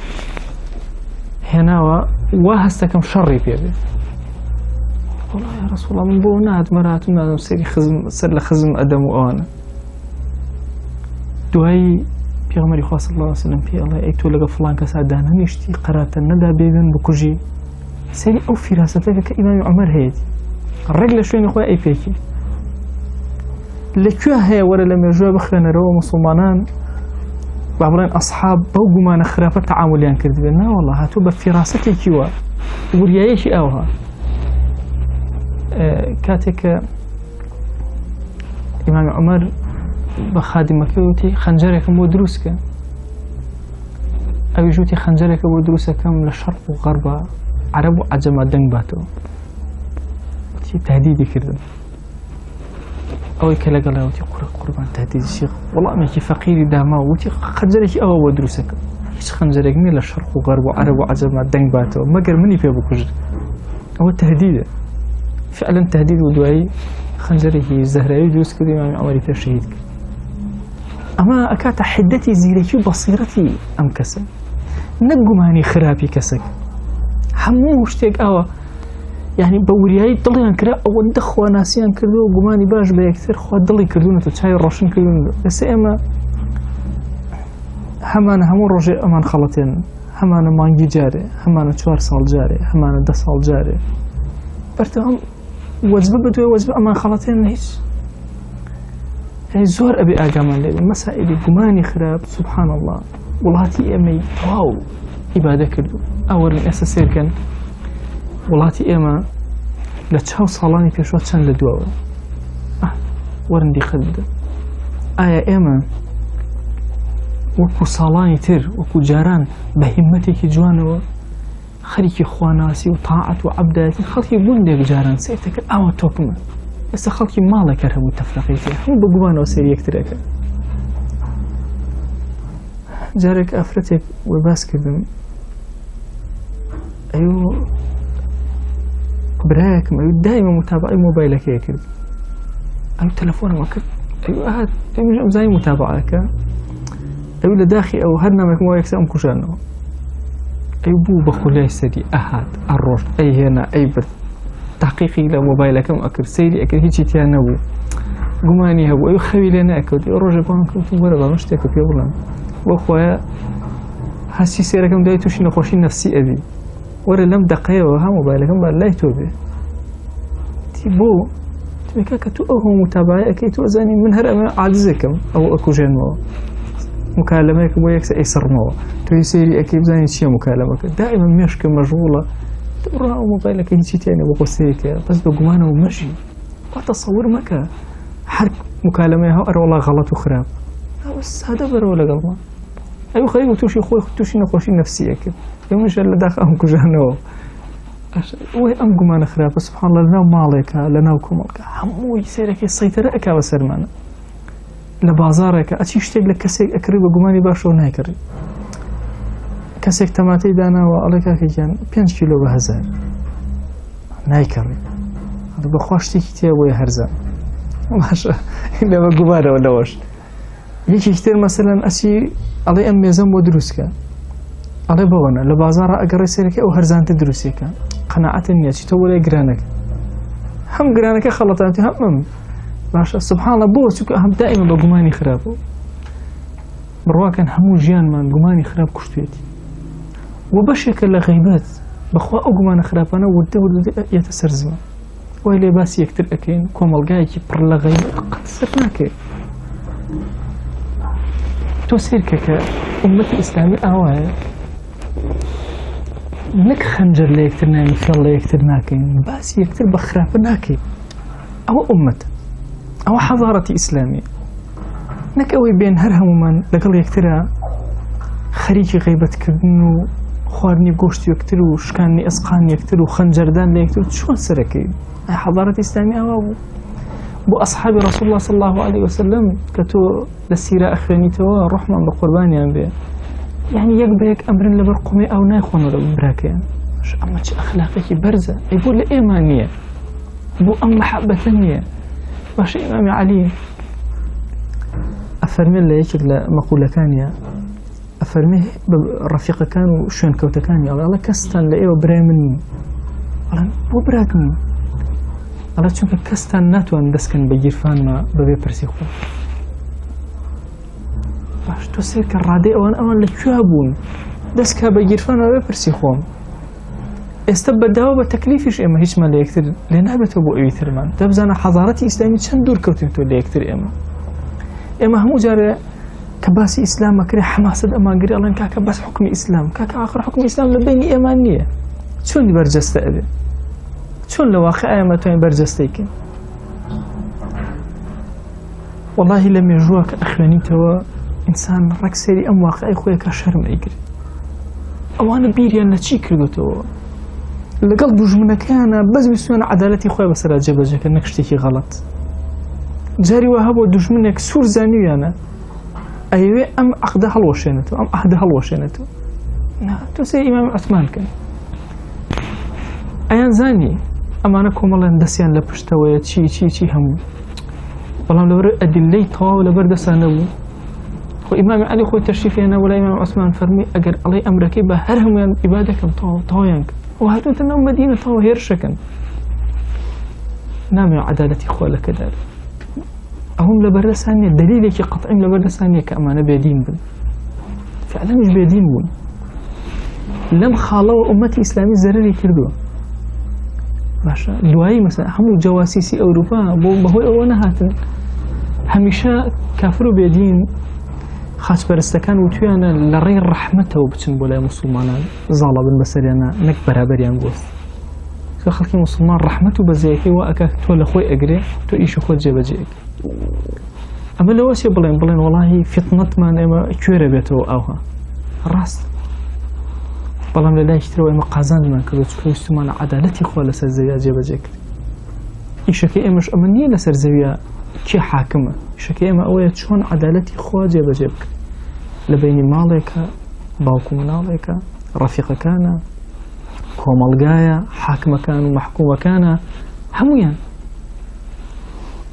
هێناوە وا هەستەکەم شەڕی پێ بێ والله یا رسول الله من بۆ نهاتمە هاتووم نازانم سەری سەر لە خزم ئەدەم و ئەوانە دوایی پێغەمبەری خوا صلی الله علیه وسلم پێ ئەڵێ ئەی تۆ لەگە فڵان کەسا دانەنیشتی قەراتە نەدا بێبێن بکوژی سەری ئەو فیراسەتەکە کە ئیمامی عومەر هەیەی ڕێک لە شوێنی خۆی ئەی پێکی لەکوێ هەیە وەرە لە مێژوە بخوێنەرەوە موسڵمانان با بڵێن ئەسحاب بەو گومانە خراپە تەعامولیان کردبێت نا وەڵڵا هاتوو بە فیراسەتێکی وە وریایەکی ئەوها کاتێک کە ئیمامی عومەر بە خادمەکەی وتی خەنجەرێکم بۆ دروستکە ئەویش وتی خەنجەرێکە بۆ دروستەکەم لە شەرق و غەربە عەرەب و عەجەمە دەنگ باتەوە وتی تهدیدی کردم ئەوەی کە لەگەڵا وتی قوربان تهدیدی شێخ وەڵڵا ئەمێکی فەقیری داما وتی خەنجەرێکی ئەوە بۆ دروستەکەم هیچ خەنجەرێک نییە لە شەرق و غەرب و عەرەب و عەجەمە دەنگ باتەوە مەگەر منی پێ بکوژن ئەوە تهدیدە فعلا تهدید و دوایی خەنجەرێکی زەهراوی دروست کرد ئیمامی عومەری پێ شەهید کرد ئەمە ئەکاتە حیدەتی زیرەکی و بەسیرەتی ئەم کەسە نەک گومانی خراپی کەسەکە هەموو شتێک ئەوە یعنی بە وریایی دڵیان کرا ئەوەندە خواناسییان کردو و گومانی باش بە یەکتر خوا دڵی کردوونەوە چای ڕۆشن کردوون ئێستا ئێمە هەمانە هەموو ڕۆژێ ئەمان خەڵەتێن هەمانە مانگی جارێ هەمانە 4 ساڵ جارێ هەمانە 10 ساڵ جارێ بەردەوام وەجبە بەدوێ وەجبە ئەمان خەڵەتێن هیچ زۆر ئەبێ ئاگامان لێبێ مەسائلی گومانی خراپ سوبحان الله وڵاتی ئێمەی تەواو ئیبادە کردو ئەوەرن ئێستا سێرکەن وڵاتی ئێمە لە 4 ساڵانی پێشوە چەند لە دواوە وەرن دیقەت بدە ئایا ئێمە وەکو ساڵانی تر وەکو جاران بە هیممەتێکی جوانەوە خەریکی خواناسی و تاعەت و عەبدایەتی خەڵکی گوندێک جاران سێرتەکە ئاوە تۆپمە ئێستا خەڵکی ماڵێکە هەبوو تەفرەقەیەتی هەموو بە گومانەوە سەیری یەکترەکە جارێک ئافرەتێک وێ باس کردم ئەیوە برایەکم ئەوی دایمە متابعی مۆبایلەکەیە کرد ئەو تەلەفۆنەوە کرد ئەوی ئاهات ئەمیش ئەم زای متابعەکە ئەوی لە داخی ئەو هەر نامێکم وە یەکسە ئەم کوژانەوە ئەی بوو بە خولای سەری ئەهات ئەڕۆژ ئەی هێنا ئەی برد تحقیقی لە مۆبایلەکەم ئەکرد سەیری ئەکرد هیچی تیان نەبوو گومانی هەبوو ئەوی خەوی لێ نەکەوت ئەو ڕۆژێ بەڵام کەوتم وەرە بەمە شتێکە پێ بڵێم بۆ خۆیە هەستی سێرەکەم دوای تووشی نەخۆشی نەفسی ئەبی وەرە لەم دەقەیەوە ها مۆبایلەکەم با لای تۆ بێ تی بۆ تمێکا کە تو ئەو هەموو متابعە ئەەکەی تۆ ئەزانی من هەر ئەمە عاجزێکم ئەو ئەکوژێنمەوە مکالمەیەکم بۆ یەکسە ئەیسڕمەوە توی سێری ئەەکەی بزانی چییە مکالمەکە دائما مێشکە مەژغوڵە ڕا ئەو مۆبایلەکە هیچی تیانێ بۆ قسەیەکە بەس بە گومانەوە مەژی وا تەسەوور مەکە هەر مکالمەی هەو ئەرە وەڵا غەڵەت و خراپ سادە بەرەوە لەگەڵمان ئەو خەریک و تووشی خۆی تووشی نەخۆشی نەفسیە کرد ئێمەش لە داخ ئەم کوژانەوە وای ئەم گومانە خراپە سوبحان الله لەناو ماڵێکە لەناو کۆمەڵگە هەمووی سێرەکەی سەیتەرە ئەکا بە سەرمانە لە بازاڕێکە ئەچی شتێک لە کەسێک ئەکڕی بە گومانی باشەوە نایکڕی کەسێک تەماتەی داناوە ئەڵێ کاکەگیان 5 کیلۆ بە 1000 نایکڕی بەخوا شتێکی تێ بۆیە هەرزان باشە لە بە گومارەوە لەوەش یەکێکی تر مەسەلەن ئەچی ئەڵێ ئەم مێزەم بۆ دروستکە ئەڵێ بەوەنە لە بازاڕە ئەگەڕێ سێرەکە ئەو هەرزانتە دروستێکە قەناعەتە نییە چی تۆ وەلای گرانەکە هەم گرانەکە خەڵەتاتی هەمم باشە سبحانڵە بۆ چونکە هەم دائیمە بە گومانی خراپ و بڕواکەن هەموو ژیانمان گومانی خراپ کوشتێتی و بەشێکە لە غەیبەت بەخوا ئەو گومانە خراپانە وردە یەتە سەر زمان وای لێ باسی یەکتر ئەەکەین کۆمەڵگایەکی پڕ لە غەیبەت قەت سەر ناکەێت تۆ سێرکە کە ئومەتی ئیسلامی ئاوایە نەک خەنجەر لە یەکتر ناین فێڵ لە یەکتر ناکەین باسی یەکتر بە خراپە ناکەین ئەوە ئومەتە ئەوە حەضارەتی ئیسلامی نەک ئەوەی بێن هەر هەمومان لەگەڵ یەکترە خەریکی غەیبەتکردن و خواردنی گۆشتی یەکتر و شکاندنی ئەسقان یەکتر و خەنجەردان لە یەکتر چۆن سەرەکەین حەضارەتی ئیسلامی ئەوە بوو بۆ ئەصحابی ڕەسوڵ الله صلی الله عليه وسلم کە تۆ لە سیرە ئەخوێنیتەوە ڕۆحمان بە قوربانیان بێ یعنی یەک بە یەک ئەمرن لەبەر قومێ ئەو نایخۆنەوە براکەیان ئەمە چ ئەخلاقێکی بەرزە ئەی بۆ لە ئێمان نییە بۆ ئەم مەحەبەتە نییە باشە ئیمامی عەلی ئەفەرمێ لە یەکێک لە مەقولەکانیە ئەفەرمێ ڕەفیقەکان و شوێنکەوتەکانی ئەڵێ کەستان لە ئێوە برای من نین ئەڵێن بۆ براکم ئەڵێ چونکە کەستان ناتوان دەستکەن بە گیرفانمە بەبێ پرسی خۆ باش تۆ سێر کە ڕادەی ئەوان لەکوێ بوون دەستکە بە گیرفانمە بەبێ پرسی خۆم ئێستا بەداوە بە تەکلیفیش ئێمە هیچمان لە یەکتر لێ نابێتەوە بۆ ئەوی ترمان دەبزانە حەضارەتی ئیسلامی چەند دوور کەوتین تۆ لە یەکتر ئێمە هەموو جارێ کە باسی ئیسلامە کرێ حەماسەت ئەمانگری ئەڵێن کاکە بەس حکمی ئیسلام کاکە ئاخر حکمی ئیسلام لە بینی ئێمان نییە چۆن بەرجەستە ئەبێ چۆن لە واقع ئێمە توانین بەرجەستەیکەین وەڵاهی لە مێژووە کە ئەخوێنیتەوە ئینسان ڕەک سێری ئەم واقعی خۆیەکە شەرم ئەیگرێت ئەوانە بیریان لە چی کردوتەوە لەگەڵ دوژمنەکەیانە بەس ویستوانە عەدالەتی خۆی بەسەرا جێبەجێکە نەک شتێکی غەڵەت جاری وە هەبوو دوژمنێک سوور زانیویانە ئەیوێ ئەم عەقدە هەڵوەشێنێتەوە ئەم عەهدە هەڵوەشێنێتەوە تۆ سێ ئیمام عوسمان کەن ئەیان زانی ئەمانە کۆمەڵێن دەستیان لە پشتەوەیە چی هەموو بەڵام لەبەر ئەدیلەی تەواو لەبەر دەستان نەبوو خۆ ئیمامی عەلی خۆی تەشریفیان نەوە لە ئیمام عوسمان فەرمی ئەگەر ئەڵێ ئەمرەکەی بە هەر هەمویان ئیبادەکەم تەواویان کرد و هاتوونەتە ناو مەدینە تەواو هێرشەکەن نامەوێت عەدالەتی خۆ لەکەدار ئەوم لەبەردەستان نییە دلیلێکی قەتعیم لەبەردەستان نییە کە ئەمانە بێدین بن فعلەنیش بێدین بوون لەم خاڵەوە ئومەتی ئیسلامی زەرەری کردووە باشە دوایی مەسەلا هەموو جەواسیسی ئەوروپا بۆ بەهۆی ئەوە نەهاتن هەمیشە کافر و بێدین خاچپەرستەکان وتویانە لە ڕێی ڕەحمەتەوە بچن بۆ لای موسڵمانان زاڵە بن بەسەریانە نەک بەرابەریان بۆست کە خەڵکی موسڵمان ڕەحمەت و بەزەیەکەی وا ئەکا تۆ لە خۆی ئەگرێ تۆ ئیشی خۆت جێبەجێیەکەی ئەمە لەوە چێ بڵێن وەڵاهی فیتنەتمان ئێمە کوێرە بێتەوە ئاوها ڕاست بەڵام لە لای ترەوە ئێمە قازانجمان کردو چکە ویستمانە عەدالەتی خۆ لەسەر زەویە جێبەجێ کرد ئیشەکەی ئێمەش ئەمە نییە لەسەر زەویە کێ حاکمە ئیشەکەی ئێمە ئەوەیە چۆن عەدالەتی خۆ جێبەجێ بکرد لە بینی ماڵێکە باوکو مناڵێکە ڕەفیقەکانە کۆمەڵگایە حاکمەکان و مەحکومەکانە هەمویان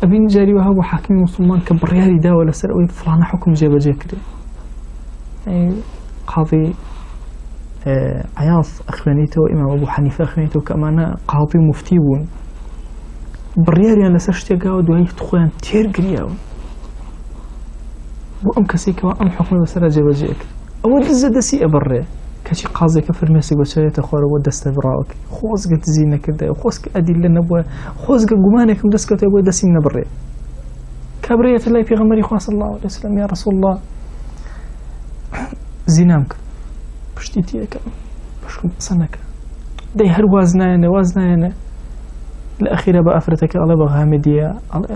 ئەبین جاری وەها بۆ حاکمی موسڵمان کە بڕیاری داوە لەسەر ئەوەی فڵانە حکم جێبەجێ کرێ قاضی عیاض ئەخوێنیتەوە ئیمام ئەبوو حەنیفە ئەخوێنیتەوە کە ئەمانە قاضی موفتی بوون بڕیاریان لەسەر شتێکاوە دوایی خۆیان تێرگریاوە بۆ ئەم کەسێکەوە ئەم حکومە بەسەرا جێبەجێ کرد ئەوە دزە دەسی ئەبڕێ کەچی قازێکە فەرمێسی بەچێتە خوارەوە دەستە بڕاوەکە خۆزگە دزی نەکردای خۆزکە ئەدیلە نەبووە خۆزگە گومانێکم دەستکەوتەوە بۆی دەسیم نەبڕێ کابرێتە لای پێغەمبەری خوا صلی الله علیه وسلم یا رسول الله زینام کرد پشتی تێکەم بەشکم قسە نەکە دەی هەر واز نایەنە لە ئەخیرە بە ئافرەتەکە ئەڵێ بە غامدیە ئەڵێ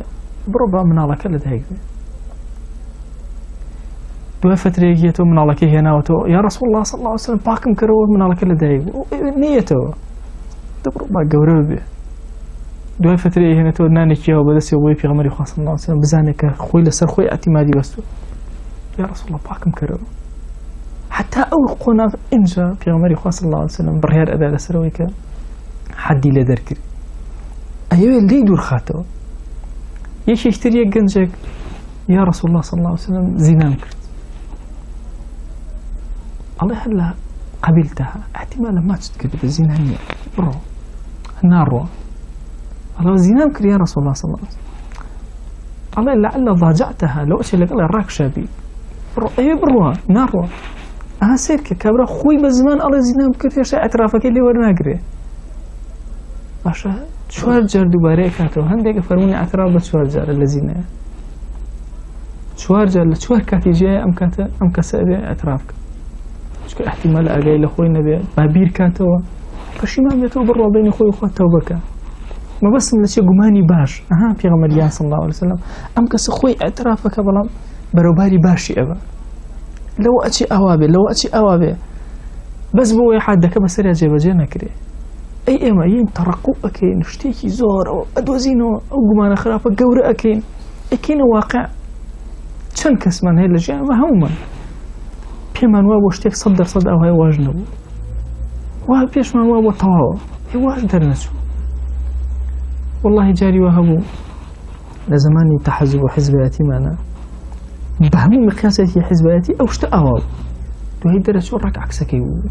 بڕۆ بە مناڵەکە لە دایک بێ دوای فترەیەکیەوە مناڵەکەی هێناوەتەوە یا رسول الله صلی الله علیه وسلم پاکم کردەوە مناڵەکە لە دایک بوو نیەتەوە دەبڕۆ با گەورە بێ دوای فترەیە هێنێتەوە نانێکیەوە بەدەستیەوە بۆی پێغەمبەری خوا صلی الله علیه وسلم بزانێت کە خۆی لەسەر خۆی ئەتیمادی بەستووە یا رسول الله پاکم کردەوە حتى ئەو قۆنا ئینجا پێغەمبەری خوا صلی الله علیه وسلم بڕیار ئەدا لەسەرەوەی کە حەدی لێ دەرکرد ئەیەوێ لێی دوور خاتەوە یەکێکتر یەک گەنجێک یا رسول الله صلى الله عليه وسلم زینام کرد ئەڵێ هەلا قبیلتها احتمالا ماچت کرد بە زینا نییە بڕۆ ناڕۆ ئەڵێ زینام کرد یا رسول الله صلى الله عليه وسلم ئەڵێ لعل ضاجعتها لەو ئەچێ لەگەڵ ڕاکشابی بڕۆ ئەوێ بڕوە ناڕۆ ئەها سیر کە کابرا خۆی بە زمان ئەڵێ زینام کرد هێشتا ئەترافەکەی لێ وەرناگرێ باشە 4 جار دووبارە ئەکاتەوە هەندێکە فەرموونی ئەتراف بە 4 جارە لە زینایە 4 جار لە 4 کاتی جیایە ئەم کەسە ئەبێ ئەتراف کە چکە احتیمال ئاگای لە خۆی نەبێ با بیر کاتەوە پەشیمان بێتەوە بڕوا بینی خۆی خۆت تەوبەکە مەبەستم لە چێ گومانی باش ئەها پێغەمبەریان صلی الله عليه وسلم ئەم کەسە خۆی ئەترافەکە بەڵام بەرەوباری باشی ئەبە لەوە ئەچی ئەوا بێ لەوە ئەچی ئەوا بێ بەس بۆی حادەکە بەسەریا جێبەجێ نەکرێ ئەی ئێمە یین تەڕەقوب ئەکەین شتێکی زۆر ئەدۆزینەوە ئەو گومانە خراپە گەورە ئەکەین ئەکەینە واقع چەند کەسمان هەیە لە ژیانمە هەمومان پێمان وا بۆ شتێک 100% ئەوهای واژ نەبوو وا پێشمان وا بۆ تەواوە هی واژ دەرنەچوو والله جاری وا هەبوو لە زمانی تەحەزب و حیزبایەتیمانە بە هەموو مقیاسێکی حیزبایەتی ئەو شتە ئاوا بوو دوای دەرەچوو ڕەک عەکسەکەی بوو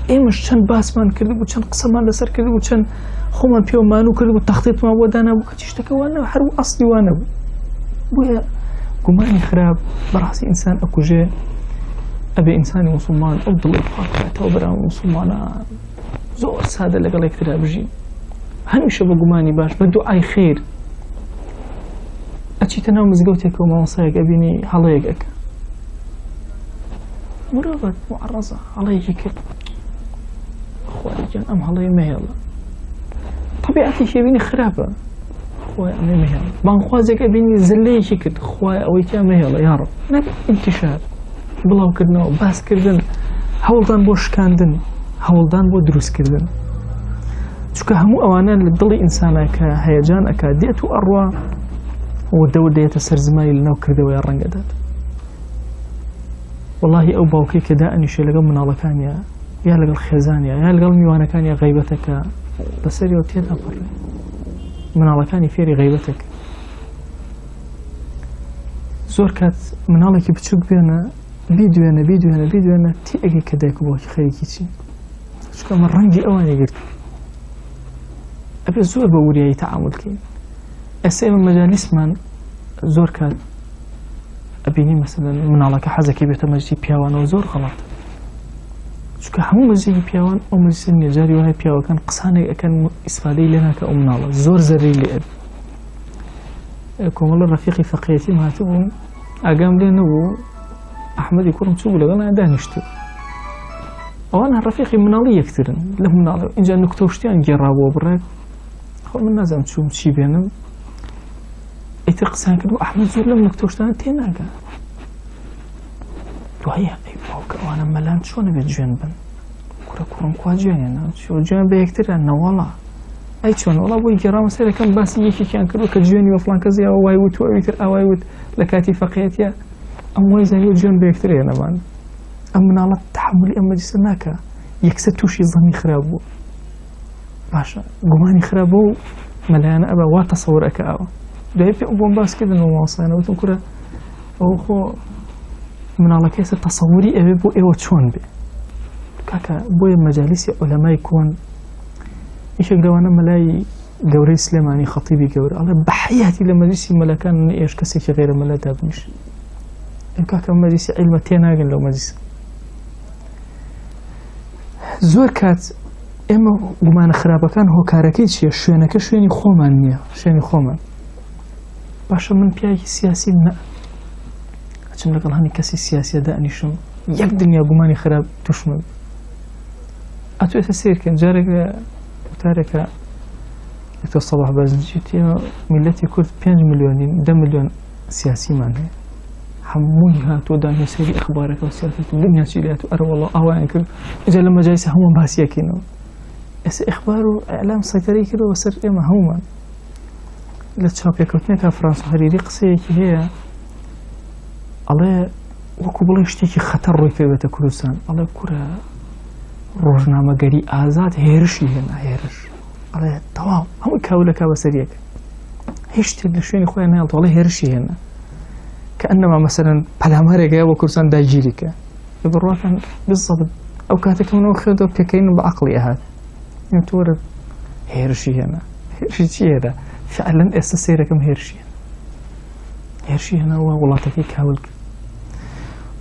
ئێمەش چەند باسمان کردبوو چەند قسەمان لەسەر کردبوو چەند خۆمان پێومان و کردبوو تەختێتمان بۆ دانابوو کەچی شتەکە وا نەبوو هەروو ئەسڵی وا نەبوو بۆیە گومانی خراپ بەڕاستی ئینسان ئەکوژێ ئەبێ ئینسانی موسڵمان ئەو دڵی بخاتەوە بەراو موسڵمانان زۆر سادە لەگەڵ یەکترا بژین هەمیشە بە گومانی باش بە دوعای خێر ئەچیتە ناو مزگەوتێکە و مامۆستایەک ئەبینی هەڵەیەک ئەکە مرۆڤەت معڕەزە هەڵەیەکی کرد خوای گیان ئەم هەڵەیە مەهێڵە طەبیعەتی شێبینی خراپە خوای ئەمێ مەهێڵە بانخوازێک ئەبینی زلەیەکی کرد خوای ئەوەی تیا مەهێڵە یا ڕەب نەک ئینتیشار بڵاوکردنەوە باسکردن هەوڵدان بۆ شکاندن هەوڵدان بۆ دروستکردن چونکە هەموو ئەوانە لە دڵی ئینسانە کە هەیەجان ئەکا دێت و ئەڕوا و دەور دێتە سەرزمانی لەناو کردەوە یا ڕەنگەدات واللهی ئەو باوکەی کە دائەنیشێ لەگەڵ مناڵەکانیە یا لەگەڵ خێزانیە یا لەگەڵ میوانەکانیە غەیبەتەکە بەسەریەوە تێدا پەڕێ مناڵەکانی فێری غەیبەتەکە زۆر کات مناڵێکی بچووک بێنە بیدوێنە تی ئەگەی کە دایک و باوکی خەریکی چی چونکە ئەمە ڕەنگی ئەوانێ گرت ئەبێ زۆر بە وریایی تەعامولکەین ئێستا ئێمە مەجالیسمان زۆر کات ئەبینی مەسەلەن مناڵەکە حەزەکەی بێتە مەجلیسی پیاوانەوە زۆر غەڵەتە چونکە هەموو مەجلیسی پیاوان ئەو مەجلیسە نییە جاری وایە پیاوەکان قسانێک ئەکەن ئیسفادەی لێ ناکە ئەو مناڵە زۆر زەرری لێ ئەبێ کۆمەڵە ڕەفیقی فەقیهەتیم هاتبوو ئاگام لێ نەبوو ئەحمەدی کوڕم چوو لەگەڵیان دانیشتو ئەوانە ڕەفیقی مناڵی یەکترن لە مناڵەوە اینجا نوکتە و شتیان گێڕابووە بڕێک خۆ من نازانم چووم چی بێنم ئیتر قسان کردو ئەحمەد زۆر لەم نوکتە و شتانە تێناگا دوایە ئەی باوکە ئەوانە مەلان چۆنە بێت جوێن بن کوڕم کوا جوێنێنە جوێن بە یەکتریان نەوەڵا ئەی چۆن وەڵا بۆی گێڕامە سەرەکەم باسی یەکێکیان کردو کە جوێنی وە فڵان کەس یاوە وای وت و ئەوی تر ئاوای وت لە کاتی فەقیهەتیە ئەم وای زانیوە جوێن بە یەکتر هێنەمان ئەم مناڵە تەحمولی ئەم مەجلیسە ناکە یەکسە تووشی زەمی خراپ بوو باشە گومانی خراپ بوو و مەلایانە ئەبە وا تەسەوور ئەکە ئەوە دوای پێ بۆم باسکردنەوە مامۆستایانە وتم کوڕە ئەو خۆ مناڵەکە ئێستا تەسەووری ئەوێ بۆ ئێوە چۆن بێ کاکە بۆیە مەجالیسی عولەمای کۆن یەکێک لەوانە مەلای گەورەی سلێمانی خەتیبی گەورە ئەڵێ بە حەیاتی لە مەجلیسی مەلەکان ئێش کەسێکی غێرە مەلە دابنیش کاکە مەجلیسی عیلمە تێناگەن لەو مەجلیسە زۆر کات ئێمە گومانە خراپەکان هۆکارەکەی چییە شوێنەکە شوێنی خۆمان نییە شوێنی خۆمان باشە من پیاوێکی سیاسیم نە ئەچم لەگەڵ هەنی کەسی سیاسیە دائەنیشم یەک دنیا گومانی خراپ توشمە ئەتوێتە سیرکەن جارێک وتارێکە دکتۆر سەڵاح بەرزنجی میلەتی کورد 5 ملیۆنین 10 ملیۆن سیاسیمان هەیە هەمووی هاتووە دانیە سەیری ئەخبارەکە و سیاسەت دنیا چی لێت و ئەرە وەڵڵا ئاوایان کرد ئینجا لە مەجالیسە هەمووان باسیەکەینەوە ئێستا ئیخبار و ئیعلام سەیطرەی کردەوە سەر ئێمە هەموومان لە چاپێکەوتنێکە فرانس هەریری قسەیەکی هەیە ئەڵێ وەکو بڵێ شتێکی خەتەر ڕووی کردوێتە کوردستان ئەڵێ کورە ڕۆژنامەگەری ئازاد هێرشی هێنا هێرش ئەڵێ تەواو هەمووی کاولەکە بەسەریەکە هیچ شتێک لە شوێنی خۆیان نایڵێت وەڵی هێرشی هێنا كأنما مثلا پەلامارێک هەیە بۆ کوردستان داگیریکە بڕواکان بالضبط ئەو کاتێک من خێدەوە پێکەین بە عەقڵی ئەهات تۆرە هێرشی هێنا هێرشی چی هێدا فعلا ئێستا سەیرەکەم هێرشی هێناوە وڵاتەکەی کاول کرد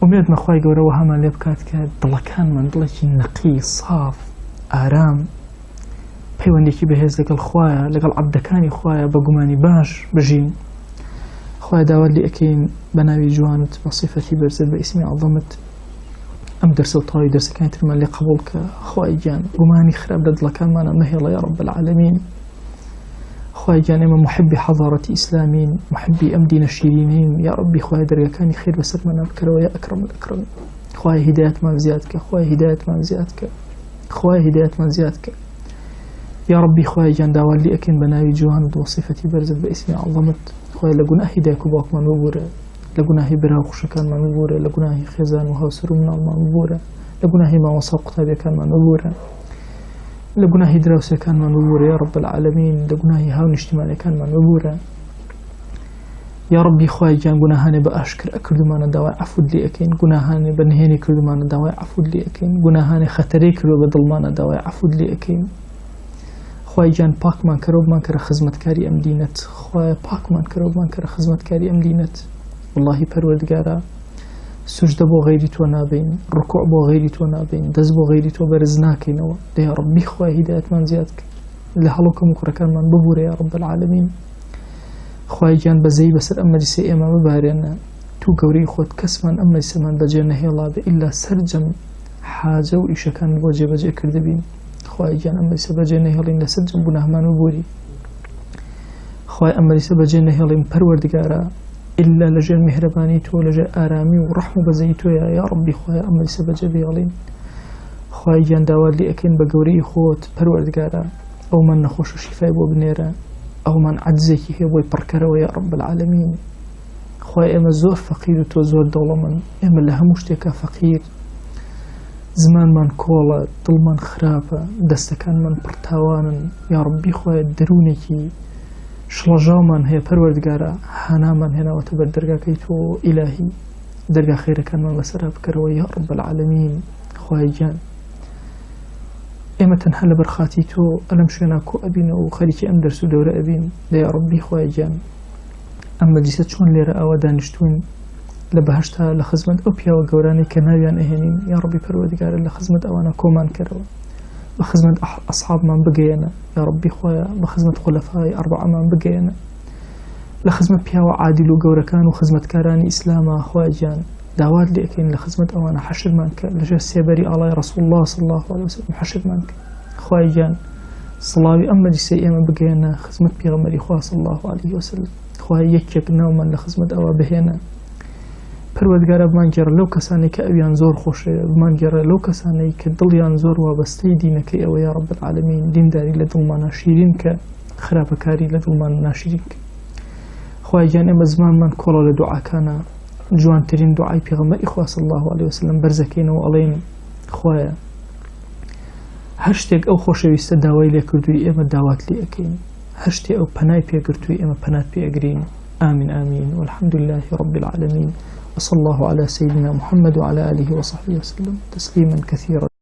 ومێدمە خوای گەورەوە هەمان لێ بکات کە دڵەکانمان دڵێکی نەقی ساف ئارام پەیوەندێکی بەهێز لەگەڵ خوایە لەگەڵ عەبدەکانی خوایە بە گومانی باش بژین خوای داوات لێ ئەکەین بە ناوی جوانت بە صیفەتی بەرزت بە ئیسمی عەظەمت ئەم دەرسە و تەواوی دەرسەکانی ترمان لێ قبوڵ کە خوای گیان گومانی خراپ لە دڵەکانمانە مەهێڵە یا رب العالمین خوای گیان ئێمە محبی حەضارەتی ئیسلامین محبی ئەم دینە شیرینین یا ربی خوای دەرگاکانی خێر بەسەرمانە بکەرەوە یا ئەکرەم الأکرەمین خوای هیدایەتمان زیاد کە خوای هیدایەتمان زیاد کە خوای هیدایەتمان زیاد کە یا ربی خوای گیان داوات لێ ئەکەین بە ناوی جوانت و صیفەتی بەرزت بە ئیسمی عەظەمت خوای لە گوناهی دایک و باوکمان ببوورە لە گوناهی براو خوشەکانمان ببوورە لە گوناهی خێزان و هاوسەر و مناڵمان ببوورە لە گوناهی مامۆستا و قوتابیەکانمان ببوورە لە گوناهی دراوسەکانمان ببوورە یا رب العالمین لە گوناهی هاو نیشتیمانیەکانمان ببوورە یا ربی خوای گیان گوناهانێ بە ئاشکرا کردومانە داوای عەفوت لێ ئەکەین گوناهانێ بە نهێنی کردومانە داوای عەفوت لێ ئەکەین گوناهانێ خەتەرەی کردووە بە دڵمانە داوای عەفوت لێ ئەکەین خوای گیان پاکمان کەرەوە بمان کەرە خزمەتکاری ئەم دینەت خوای پاکمان کەرەوە بمان کەرە خزمەتکاری ئەم دینەت واللهی پەروەردگارە سوجدە بۆ غەیری تۆ نابین ڕکوع بۆ غەیری تۆ نابین دەست بۆ غەیری تۆ بەرز ناکەینەوە دەی ڕەبی خوای هیدایەتمان زیاد کە لە هەڵۆکەم و کوڕەکانمان ببوورە یا رب العالمین خوای گیان بەزەی بەسەر ئەم مەجلیسەی ئێمە ببارێنە تو گەورەی خۆت کەسمان ئەم مەجلیسەمان بەجێ نەهێڵا بە ئیلا سەرجەم حاجە و ئیشەکان بۆ جێبەجێ کردبین خوای گیان ئەم مەجلیسە بەجێ نەهێڵین لە سەرجەم گوناهمان ببووری خوای ئەم مەجلیسە بەجێ نەهێڵین پەروەردگارە إلا لجل مهرباني تو لجل آرامي ورحمة بزيتو يا ربي خويا أما لسه بجبيالين خويا جان داوال لي أكين بقوري خوت پروردگارا أو من نخوش شفاء بو بنيرا أو من عجزك هي بو بركرة يا رب العالمين خويا إما زور فقير تو زور دولة من إما لها مشتكى فقير زمان من كولا طل من خرافة دستكان من برتاوانا يا ربي خويا درونكي شڵەژاومان هەیە پەروەردگارە هانامان هێناوەتە بەر دەرگاکەی تۆ ئیلاهی دەرگا خێرەکانمان بەسەرا بکەرەوە یا رب العالمین خوای گیان ئێمە تەنها لە بەرخاتی تۆ ئەلەم شوێنە کۆ ئەبینەوە و خەریکی ئەم دەرس و دەورە ئەبین یا ربی خوای گیان ئەم مەجلیسە چۆن لێرە ئاوا دانیشتوین لە بەهەشتا لە خزمەت ئەو پیاوە گەورانەی کە ناویان ئەهێنین یا ربی پەروەردگارە لە خزمەت ئەوانە کۆمان کەرەوە بخزمة أصحاب من بقينا يا ربي خويا بخزمة خلفاء أربعة من بقينا لخزمة بياوة عادل وقورة كان وخزمة كاراني إسلاما خويا جان دعوات لي أكين لخزمة أوانا حشر منك لجا سيبري الله رسول الله صلى الله عليه وسلم حشر منك خويا جان صلاوي أما جسي إما بقينا خزمة بيغمري خويا صلى الله عليه وسلم خويا يكيك نوما لخزمة أوا بهينا پەروەردگارە بمانگێڕە لەو کەسانی کە ئەویان زۆر خۆشەیە بمانگێڕە لەو کەسانەی کە دڵیان زۆر وابەستەی دینەکەی ئەوە یا رب العالمین دینداری لە دڵمان ناشیرین کە خراپەکاری لە دڵمان ناشیرین کە خوای گیان ئێمە زمانمان کۆڵە لە دوعاکانە جوانترین دوعای پێغەمبەری خوا صلی الله عليه وسلم بەرزەکەینەوە ئەڵێین خوایە هەر شتێک ئەو خۆشەویستە داوای لێ کردووی ئێمە داوات لێ ئەکەین هەر شتێک ئەو پەنای پێگرتووی ئێمە پەنات پێ ئەگرین آمين آمين والحمد لله رب العالمين وصلى الله على سيدنا محمد وعلى آله وصحبه وسلم تسليما كثيرا.